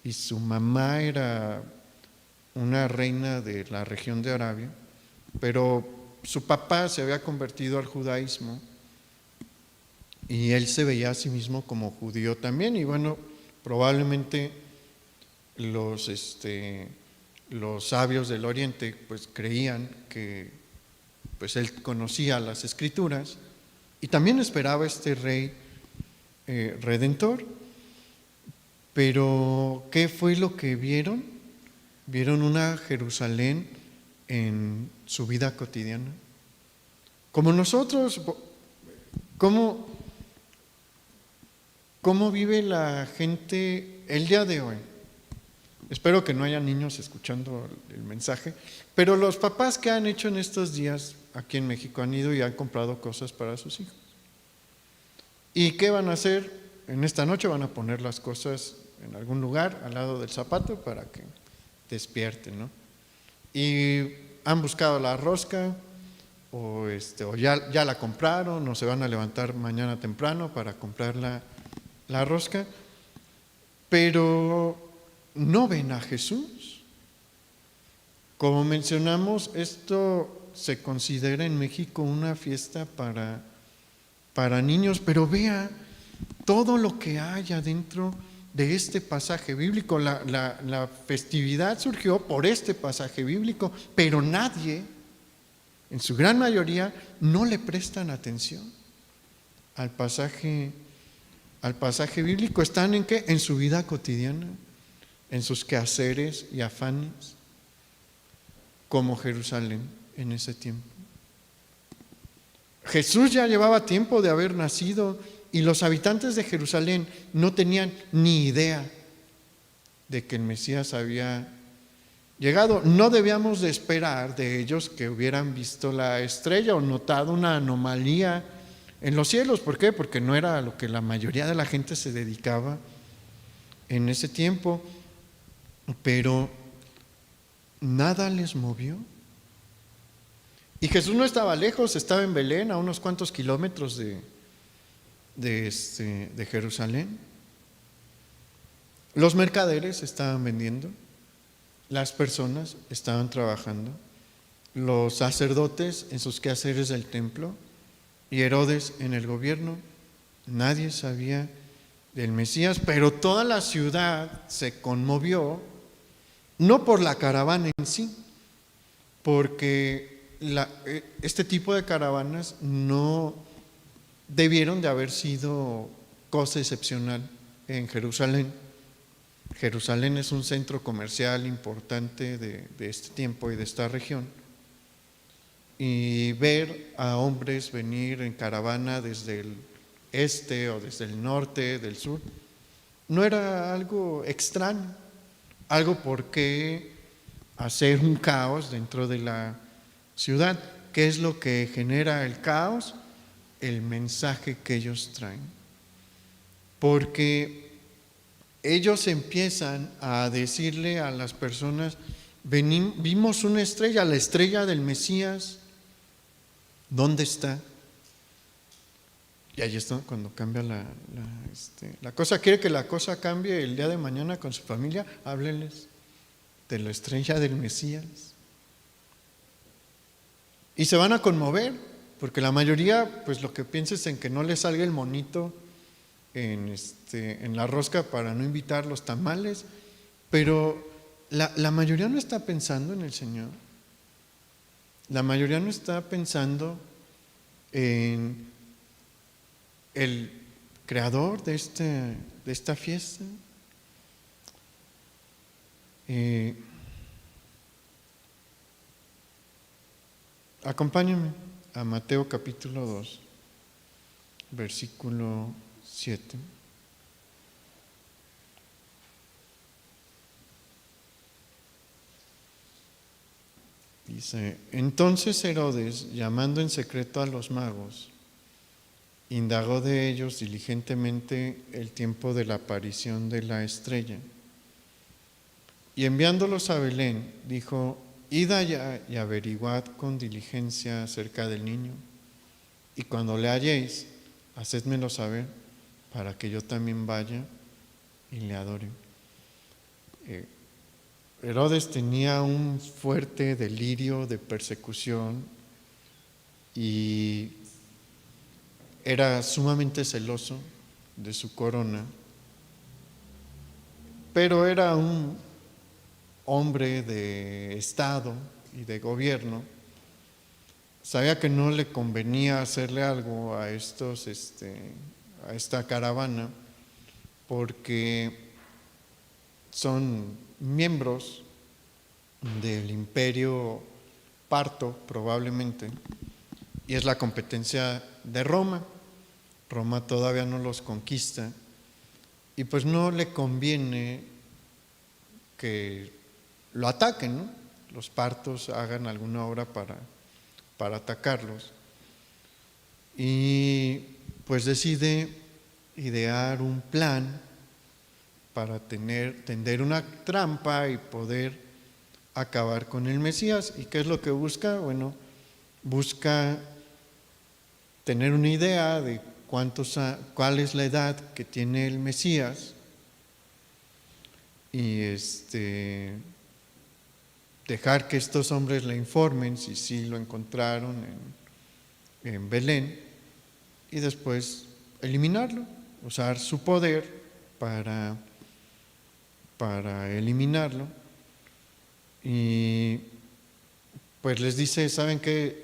y su mamá era una reina de la región de Arabia, pero su papá se había convertido al judaísmo y él se veía a sí mismo como judío también. Y bueno, probablemente los sabios del Oriente pues creían que pues él conocía las Escrituras y también esperaba este rey redentor. Pero ¿qué fue lo que vieron? Vieron una Jerusalén en su vida cotidiana, como nosotros. ¿Cómo vive la gente el día de hoy? Espero que no haya niños escuchando el mensaje, pero los papás, ¿qué han hecho en estos días aquí en México? Han ido y han comprado cosas para sus hijos. ¿Y qué van a hacer? En esta noche van a poner las cosas en algún lugar al lado del zapato para que despierten, ¿no? Y han buscado la rosca, o ya la compraron, o se van a levantar mañana temprano para comprar la rosca, pero no ven a Jesús. Como mencionamos, esto se considera en México una fiesta para niños, pero vea todo lo que hay adentro de este pasaje bíblico. La festividad surgió por este pasaje bíblico, pero nadie, en su gran mayoría, no le prestan atención al pasaje bíblico. ¿Están en qué? En su vida cotidiana, en sus quehaceres y afanes, como Jerusalén en ese tiempo. Jesús ya llevaba tiempo de haber nacido y los habitantes de Jerusalén no tenían ni idea de que el Mesías había llegado. No debíamos de esperar de ellos que hubieran visto la estrella o notado una anomalía en los cielos. ¿Por qué? Porque no era a lo que la mayoría de la gente se dedicaba en ese tiempo. Pero nada les movió. Y Jesús no estaba lejos, estaba en Belén, a unos cuantos kilómetros de Jerusalén. Los mercaderes estaban vendiendo, las personas estaban trabajando, los sacerdotes en sus quehaceres del templo y Herodes en el gobierno. Nadie sabía del Mesías, pero toda la ciudad se conmovió, no por la caravana en sí, porque este tipo de caravanas no debieron de haber sido cosa excepcional en Jerusalén. Jerusalén es un centro comercial importante de este tiempo y de esta región. Y ver a hombres venir en caravana desde el este o desde el norte, del sur, no era algo extraño, algo por qué hacer un caos dentro de la ciudad. ¿Qué es lo que genera el caos? El mensaje que ellos traen. Porque ellos empiezan a decirle a las personas: vimos una estrella, la estrella del Mesías, ¿dónde está? Y ahí está cuando cambia la cosa. ¿Quiere que la cosa cambie el día de mañana con su familia? Háblenles de la estrella del Mesías. Y se van a conmover, porque la mayoría, pues lo que piensa es en que no les salga el monito en la rosca para no invitar los tamales, pero la mayoría no está pensando en el Señor. La mayoría no está pensando en el creador de esta fiesta. Acompáñenme a Mateo capítulo 2, versículo 7. Dice: entonces Herodes, llamando en secreto a los magos, indagó de ellos diligentemente el tiempo de la aparición de la estrella. Y enviándolos a Belén, dijo: id allá y averiguad con diligencia acerca del niño, y cuando le halléis, hacédmelo saber, para que yo también vaya y le adore. Herodes tenía un fuerte delirio de persecución y era sumamente celoso de su corona, pero era un hombre de Estado y de gobierno. Sabía que no le convenía hacerle algo a esta caravana, porque son miembros del imperio parto probablemente, y es la competencia de Roma. Roma todavía no los conquista y pues no le conviene que lo ataquen, ¿no? Los partos hagan alguna obra para atacarlos, y pues decide idear un plan para tender una trampa y poder acabar con el Mesías. ¿Y qué es lo que busca? Bueno, busca tener una idea de cuál es la edad que tiene el Mesías, y dejar que estos hombres le informen si sí lo encontraron en Belén y después eliminarlo, usar su poder para eliminarlo. Y pues les dice, ¿saben qué?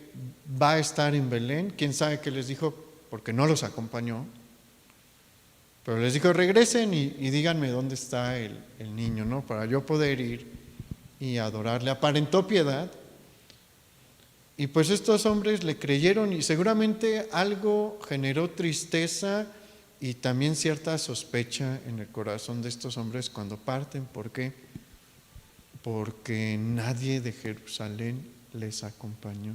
Va a estar en Belén. ¿Quién sabe qué les dijo? Porque no los acompañó. Pero les dijo, regresen y díganme dónde está el niño, ¿no? Para yo poder ir y adorarle. Aparentó piedad. Y pues estos hombres le creyeron y seguramente algo generó tristeza y también cierta sospecha en el corazón de estos hombres cuando parten. ¿Por qué? Porque nadie de Jerusalén les acompañó.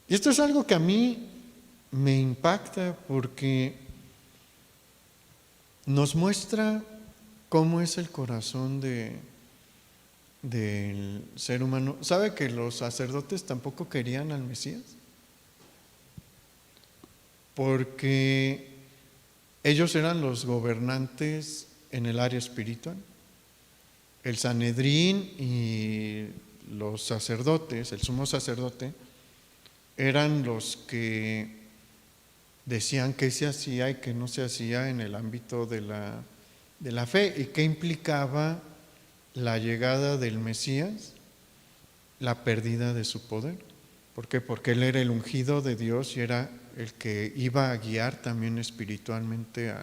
Y esto es algo que a mí me impacta porque nos muestra cómo es el corazón del ser humano. ¿Sabe que los sacerdotes tampoco querían al Mesías? Porque ellos eran los gobernantes en el área espiritual. El Sanedrín y los sacerdotes, el sumo sacerdote, eran los que decían qué se hacía y qué no se hacía en el ámbito de la fe y qué implicaba la llegada del Mesías, la pérdida de su poder. ¿Por qué? Porque él era el ungido de Dios y era el que iba a guiar también espiritualmente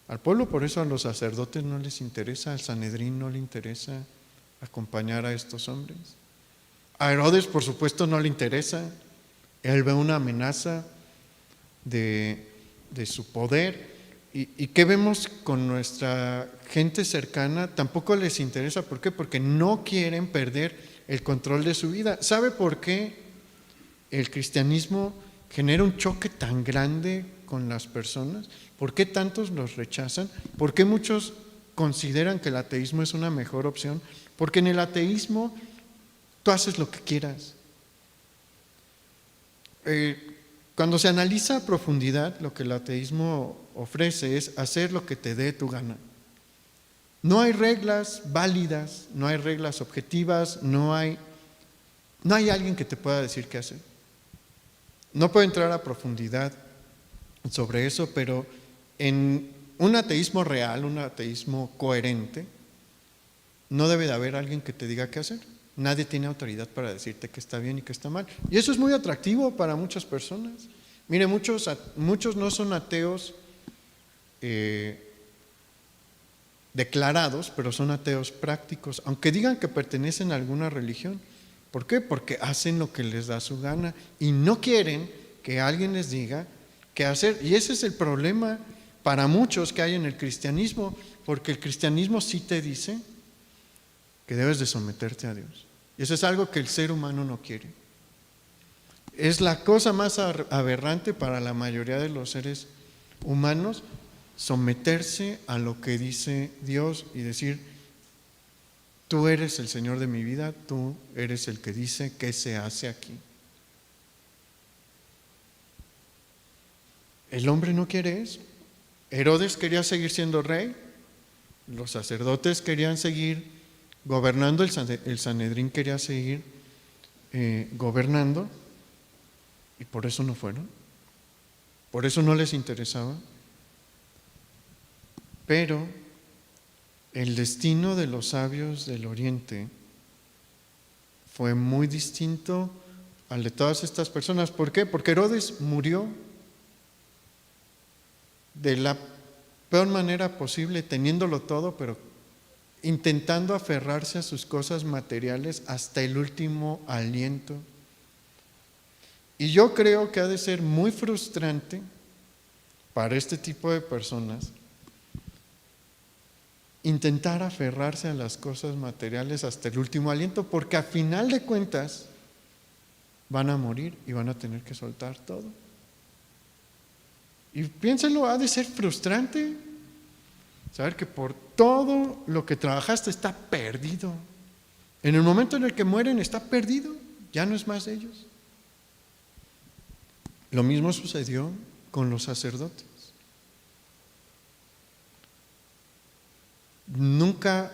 al pueblo. Por eso a los sacerdotes no les interesa, al Sanedrín no le interesa acompañar a estos hombres. A Herodes, por supuesto, no le interesa. Él ve una amenaza de su poder. ¿Y qué vemos con nuestra gente cercana? Tampoco les interesa. ¿Por qué? Porque no quieren perder el control de su vida. ¿Sabe por qué el cristianismo genera un choque tan grande con las personas? ¿Por qué tantos los rechazan? ¿Por qué muchos consideran que el ateísmo es una mejor opción? Porque en el ateísmo tú haces lo que quieras. Cuando se analiza a profundidad, lo que el ateísmo ofrece es hacer lo que te dé tu gana. No hay reglas válidas, no hay reglas objetivas, no hay alguien que te pueda decir qué hacer. No puedo entrar a profundidad sobre eso, pero en un ateísmo real, un ateísmo coherente, no debe de haber alguien que te diga qué hacer. Nadie tiene autoridad para decirte qué está bien y qué está mal. Y eso es muy atractivo para muchas personas. Mire, muchos no son ateos declarados, pero son ateos prácticos, aunque digan que pertenecen a alguna religión. ¿Por qué? Porque hacen lo que les da su gana y no quieren que alguien les diga qué hacer. Y ese es el problema para muchos que hay en el cristianismo, porque el cristianismo sí te dice que debes de someterte a Dios. Y eso es algo que el ser humano no quiere. Es la cosa más aberrante para la mayoría de los seres humanos, someterse a lo que dice Dios y decir, tú eres el Señor de mi vida, tú eres el que dice qué se hace aquí. El hombre no quiere eso. Herodes quería seguir siendo rey, los sacerdotes querían seguir gobernando, el Sanedrín quería seguir gobernando y por eso no fueron, por eso no les interesaba. Pero el destino de los sabios del Oriente fue muy distinto al de todas estas personas. ¿Por qué? Porque Herodes murió de la peor manera posible, teniéndolo todo, pero intentando aferrarse a sus cosas materiales hasta el último aliento. Y yo creo que ha de ser muy frustrante para este tipo de personas intentar aferrarse a las cosas materiales hasta el último aliento, porque a final de cuentas van a morir y van a tener que soltar todo. Y piénselo, ha de ser frustrante saber que por todo lo que trabajaste está perdido. En el momento en el que mueren está perdido, ya no es más de ellos. Lo mismo sucedió con los sacerdotes. Nunca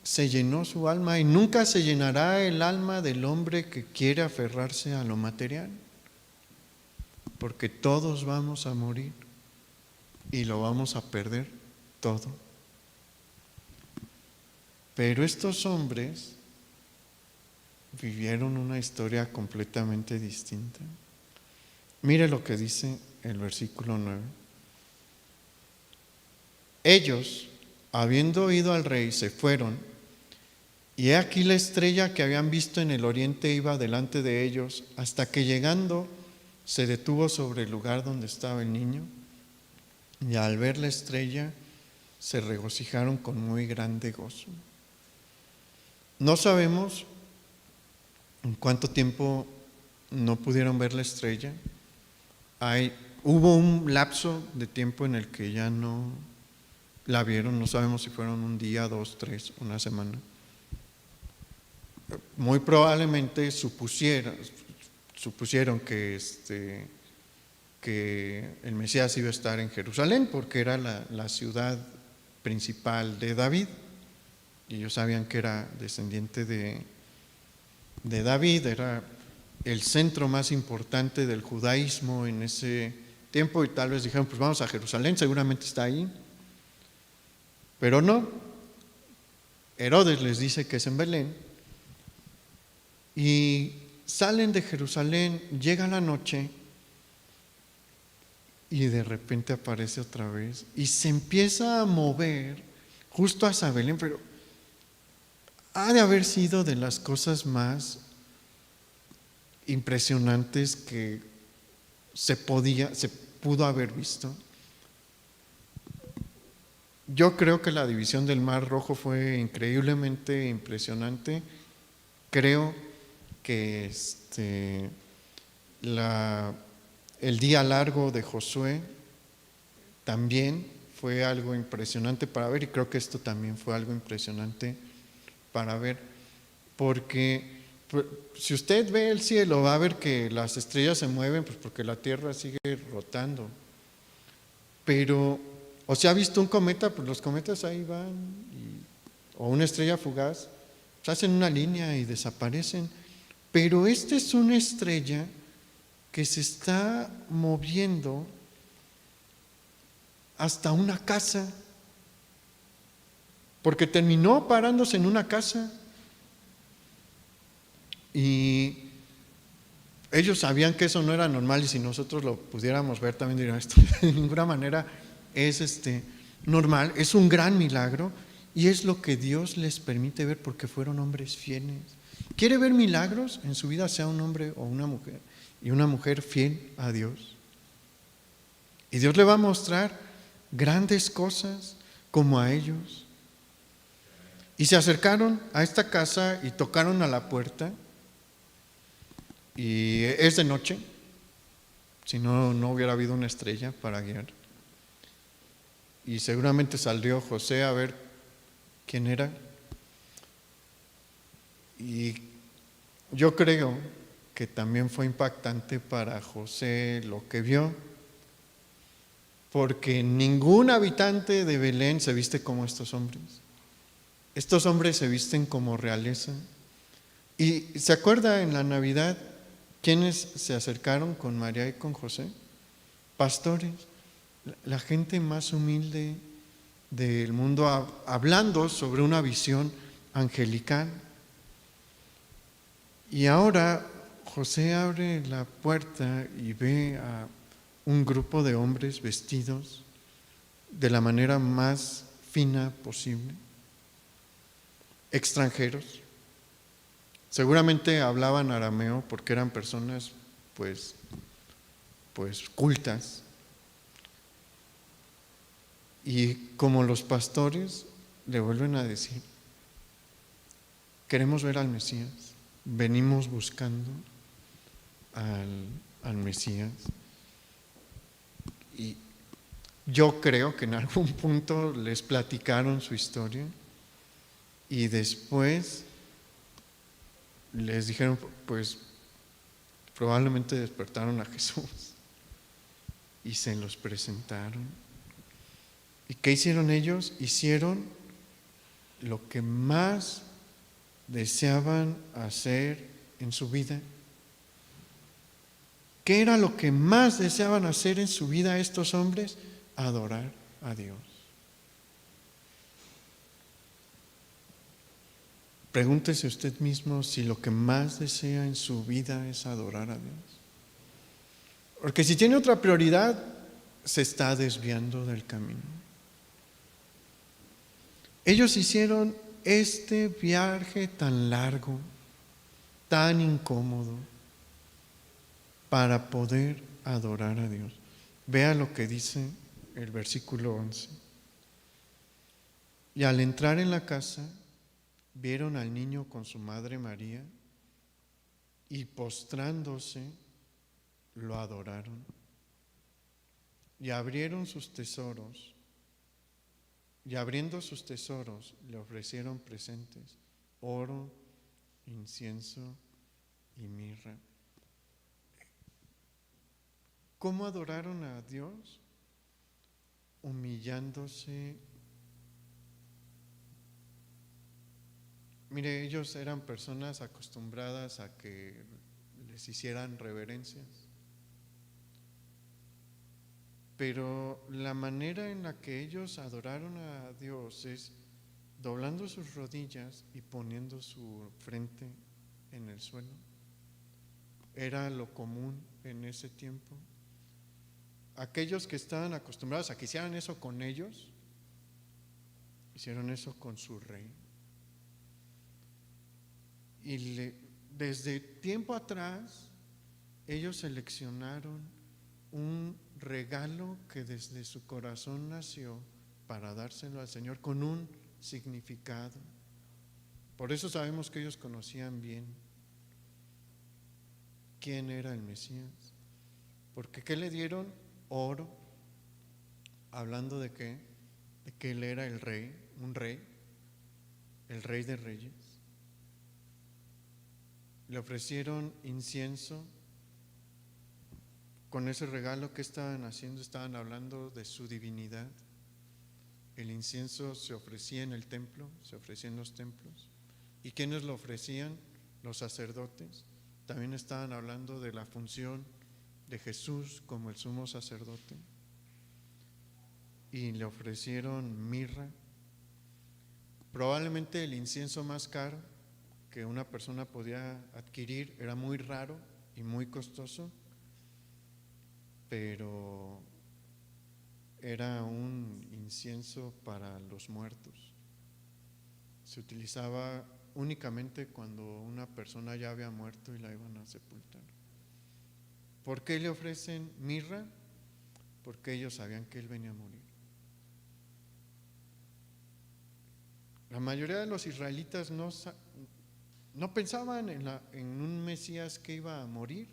se llenó su alma y nunca se llenará el alma del hombre que quiere aferrarse a lo material, porque todos vamos a morir y lo vamos a perder todo. Pero estos hombres vivieron una historia completamente distinta. Mire lo que dice el versículo 9. Ellos, habiendo oído al rey, se fueron, y he aquí la estrella que habían visto en el oriente iba delante de ellos, hasta que llegando se detuvo sobre el lugar donde estaba el niño, y al ver la estrella se regocijaron con muy grande gozo. No sabemos en cuánto tiempo no pudieron ver la estrella. Hubo un lapso de tiempo en el que ya no la vieron, no sabemos si fueron un día, 2, 3, una semana. Muy probablemente supusieron que el Mesías iba a estar en Jerusalén, porque era la ciudad principal de David, y ellos sabían que era descendiente de David, era el centro más importante del judaísmo en ese tiempo, y tal vez dijeron, pues vamos a Jerusalén, seguramente está ahí. Pero no, Herodes les dice que es en Belén, y salen de Jerusalén, llega la noche, y de repente aparece otra vez, y se empieza a mover justo hacia Belén, pero ha de haber sido de las cosas más impresionantes que se pudo haber visto. Yo creo que la división del Mar Rojo fue increíblemente impresionante. Creo que el día largo de Josué también fue algo impresionante para ver, y creo que esto también fue algo impresionante para ver, porque si usted ve el cielo va a ver que las estrellas se mueven, pues porque la Tierra sigue rotando. Pero, o si ha visto un cometa, pues los cometas ahí van, o una estrella fugaz, pues hacen una línea y desaparecen. Pero esta es una estrella que se está moviendo hasta una casa, porque terminó parándose en una casa. Y ellos sabían que eso no era normal, y si nosotros lo pudiéramos ver también dirían, esto de ninguna manera es normal, es un gran milagro, y es lo que Dios les permite ver porque fueron hombres fieles. ¿Quiere ver milagros en su vida? Sea un hombre o una mujer, y una mujer fiel a Dios. Y Dios le va a mostrar grandes cosas como a ellos. Y se acercaron a esta casa y tocaron a la puerta. Y es de noche, si no hubiera habido una estrella para guiar. Y seguramente salió José a ver quién era. Y yo creo que también fue impactante para José lo que vio, porque ningún habitante de Belén se viste como estos hombres. Estos hombres se visten como realeza. ¿Y se acuerda en la Navidad quiénes se acercaron con María y con José? Pastores, la gente más humilde del mundo, hablando sobre una visión angelical. Y ahora José abre la puerta y ve a un grupo de hombres vestidos de la manera más fina posible, extranjeros. Seguramente hablaban arameo porque eran personas pues cultas. Y como los pastores le vuelven a decir, queremos ver al Mesías, venimos buscando al Mesías. Y yo creo que en algún punto les platicaron su historia y después les dijeron, pues probablemente despertaron a Jesús, y se los presentaron. ¿Y qué hicieron ellos? Hicieron lo que más deseaban hacer en su vida? ¿Qué era lo que más deseaban hacer en su vida estos hombres? Adorar a Dios. Pregúntese usted mismo si lo que más desea en su vida es adorar a Dios. Porque si tiene otra prioridad, se está desviando del camino. Ellos hicieron este viaje tan largo, tan incómodo, para poder adorar a Dios. Vea lo que dice el versículo 11. Y al entrar en la casa, vieron al niño con su madre María y postrándose, lo adoraron. Y abrieron sus tesoros, y abriendo sus tesoros, le ofrecieron presentes, oro, incienso y mirra. ¿Cómo adoraron a Dios? Humillándose. Mire, ellos eran personas acostumbradas a que les hicieran reverencias. Pero la manera en la que ellos adoraron a Dios es doblando sus rodillas y poniendo su frente en el suelo. Era lo común en ese tiempo. Aquellos que estaban acostumbrados a que hicieran eso con ellos, hicieron eso con su rey. Y desde tiempo atrás, ellos seleccionaron un regalo que desde su corazón nació para dárselo al Señor con un significado. Por eso sabemos que ellos conocían bien quién era el Mesías. Porque ¿qué le dieron? Oro, hablando de qué, de que él era el rey, un rey, el rey de reyes. Le ofrecieron incienso. Con ese regalo que estaban haciendo, estaban hablando de su divinidad. El incienso se ofrecía en el templo, se ofrecía en los templos. ¿Y quiénes lo ofrecían? Los sacerdotes. También estaban hablando de la función de Jesús como el sumo sacerdote. Y le ofrecieron mirra, probablemente el incienso más caro que una persona podía adquirir. Era muy raro y muy costoso, pero era un incienso para los muertos. Se utilizaba únicamente cuando una persona ya había muerto y la iban a sepultar. ¿Por qué le ofrecen mirra? Porque ellos sabían que él venía a morir. La mayoría de los israelitas no pensaban en un Mesías que iba a morir.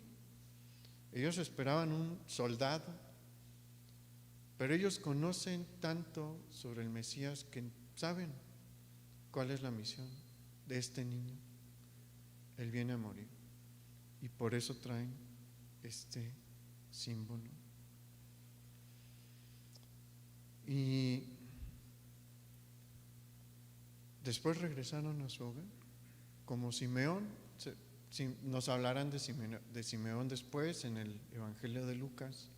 Ellos esperaban un soldado, pero ellos conocen tanto sobre el Mesías que saben cuál es la misión de este niño. Él viene a morir y por eso traen este símbolo. Y después regresaron a su hogar, como Simeón. Nos hablarán de Simeón después en el Evangelio de Lucas.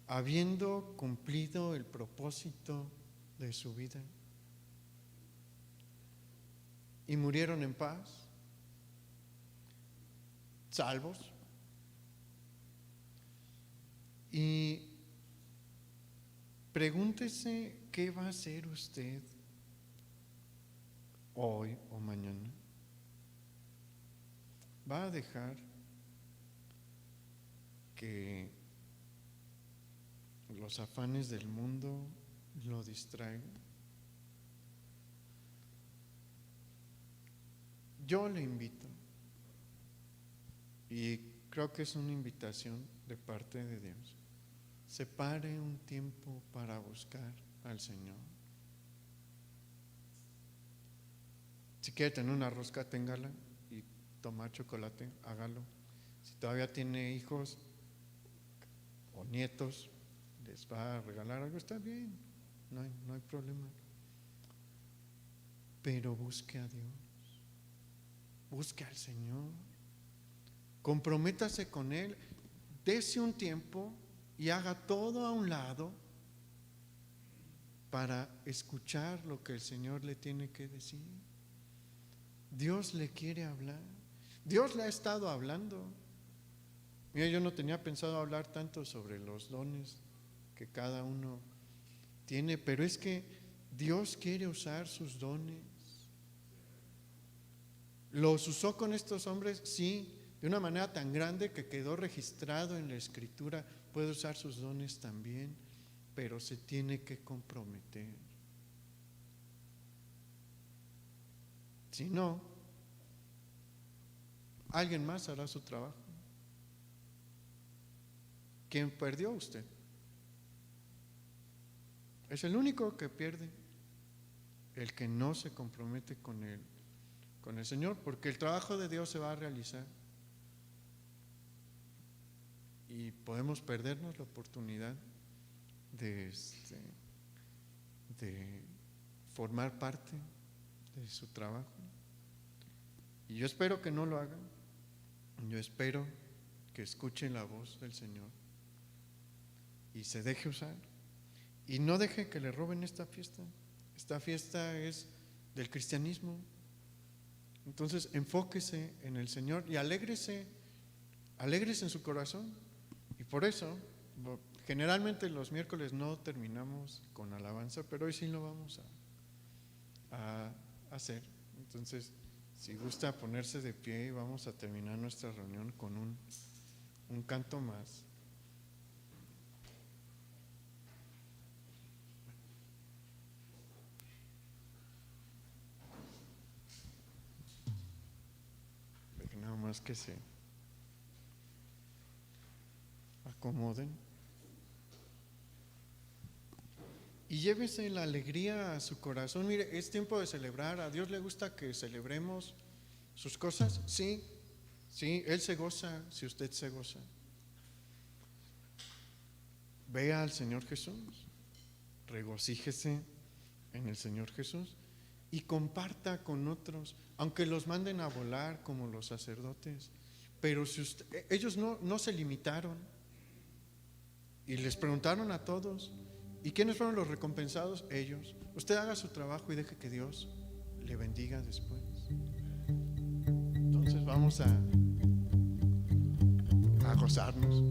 Habiendo cumplido el propósito de su vida, y murieron en paz, salvos. Y pregúntese qué va a hacer usted hoy o mañana. ¿Va a dejar que los afanes del mundo lo distraigan? Yo le invito, y creo que es una invitación de parte de Dios: separe un tiempo para buscar al Señor. Si quiere tener una rosca, téngala, y tomar chocolate, hágalo. Si todavía tiene hijos o nietos, les va a regalar algo, está bien, no hay problema. pero busque a Dios, busque al Señor, comprométase con Él, dése un tiempo y haga todo a un lado para escuchar lo que el Señor le tiene que decir. Dios le quiere hablar, Dios le ha estado hablando. Mira, yo no tenía pensado hablar tanto sobre los dones que cada uno tiene, pero es que Dios quiere usar sus dones. Los usó con estos hombres, sí, de una manera tan grande que quedó registrado en la Escritura. Puede usar sus dones también, pero se tiene que comprometer. Si no, alguien más hará su trabajo. ¿Quién perdió? Usted. Es el único que pierde, el que no se compromete con el Señor, porque el trabajo de Dios se va a realizar y podemos perdernos la oportunidad de formar parte de su trabajo. Y yo espero que no lo hagan. Yo espero que escuchen la voz del Señor y se deje usar, y no deje que le roben esta fiesta. Esta fiesta es del cristianismo. Entonces enfóquese en el Señor y alégrese en su corazón. Y por eso generalmente los miércoles no terminamos con alabanza, pero hoy sí lo vamos a hacer. Entonces, si gusta ponerse de pie, vamos a terminar nuestra reunión con un canto más. Nada más que se acomoden y llévese la alegría a su corazón. Mire, es tiempo de celebrar. A Dios le gusta que celebremos sus cosas. Sí, Él se goza si usted se goza. Vea al Señor Jesús, regocíjese en el Señor Jesús y comparta con otros, aunque los manden a volar como los sacerdotes. Pero si ellos no se limitaron y les preguntaron a todos, ¿y quiénes fueron los recompensados? Ellos. Usted haga su trabajo y deje que Dios le bendiga después. Entonces vamos a gozarnos.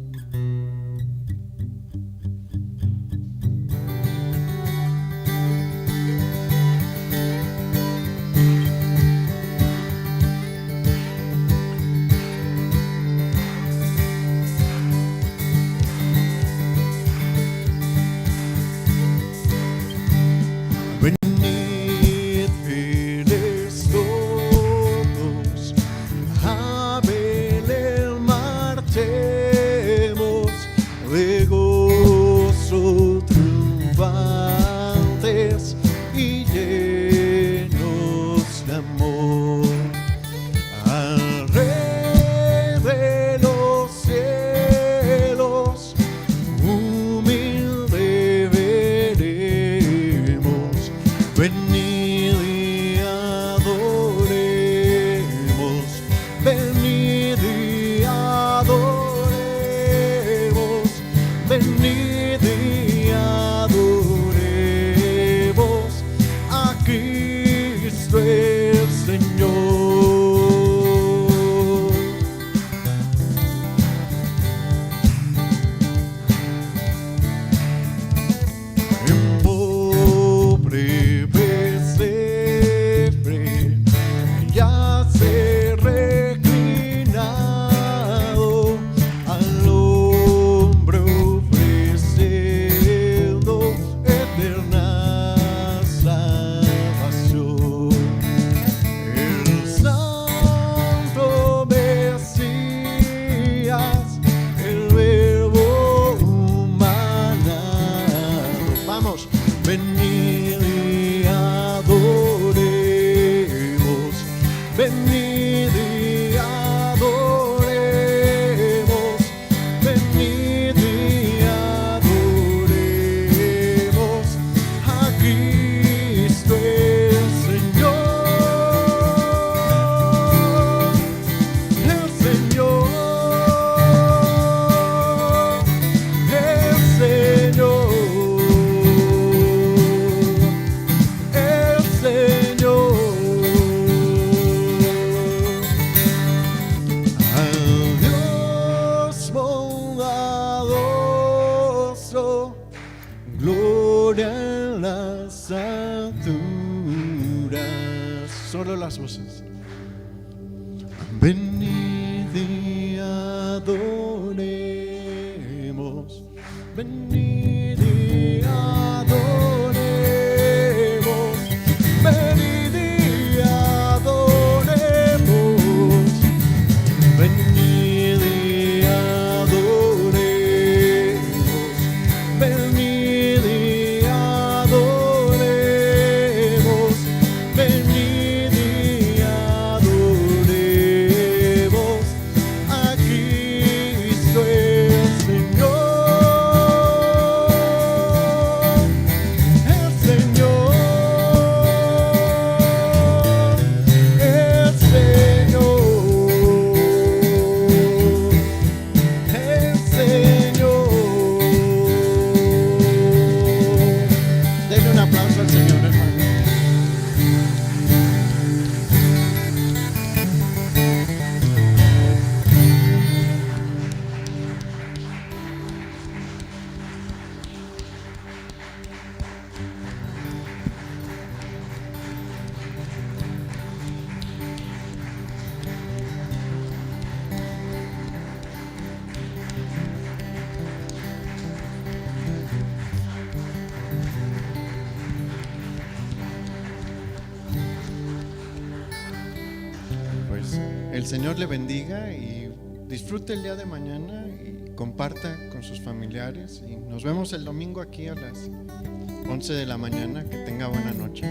Cristo el Señor. gloria en las alturas. Solo las voces. Venid y adoremos. Venid y adoremos. Venid y adoremos. Venid y adoremos. Venid y adoremos. Venid y adoremos a Cristo el Señor. El Señor, el Señor, el Señor. Denle un aplauso al Señor, hermano. Pues el Señor le bendiga y disfrute el día de mañana y comparta con sus familiares. Y nos vemos el domingo aquí a las 11 de la mañana. Que tenga buena noche.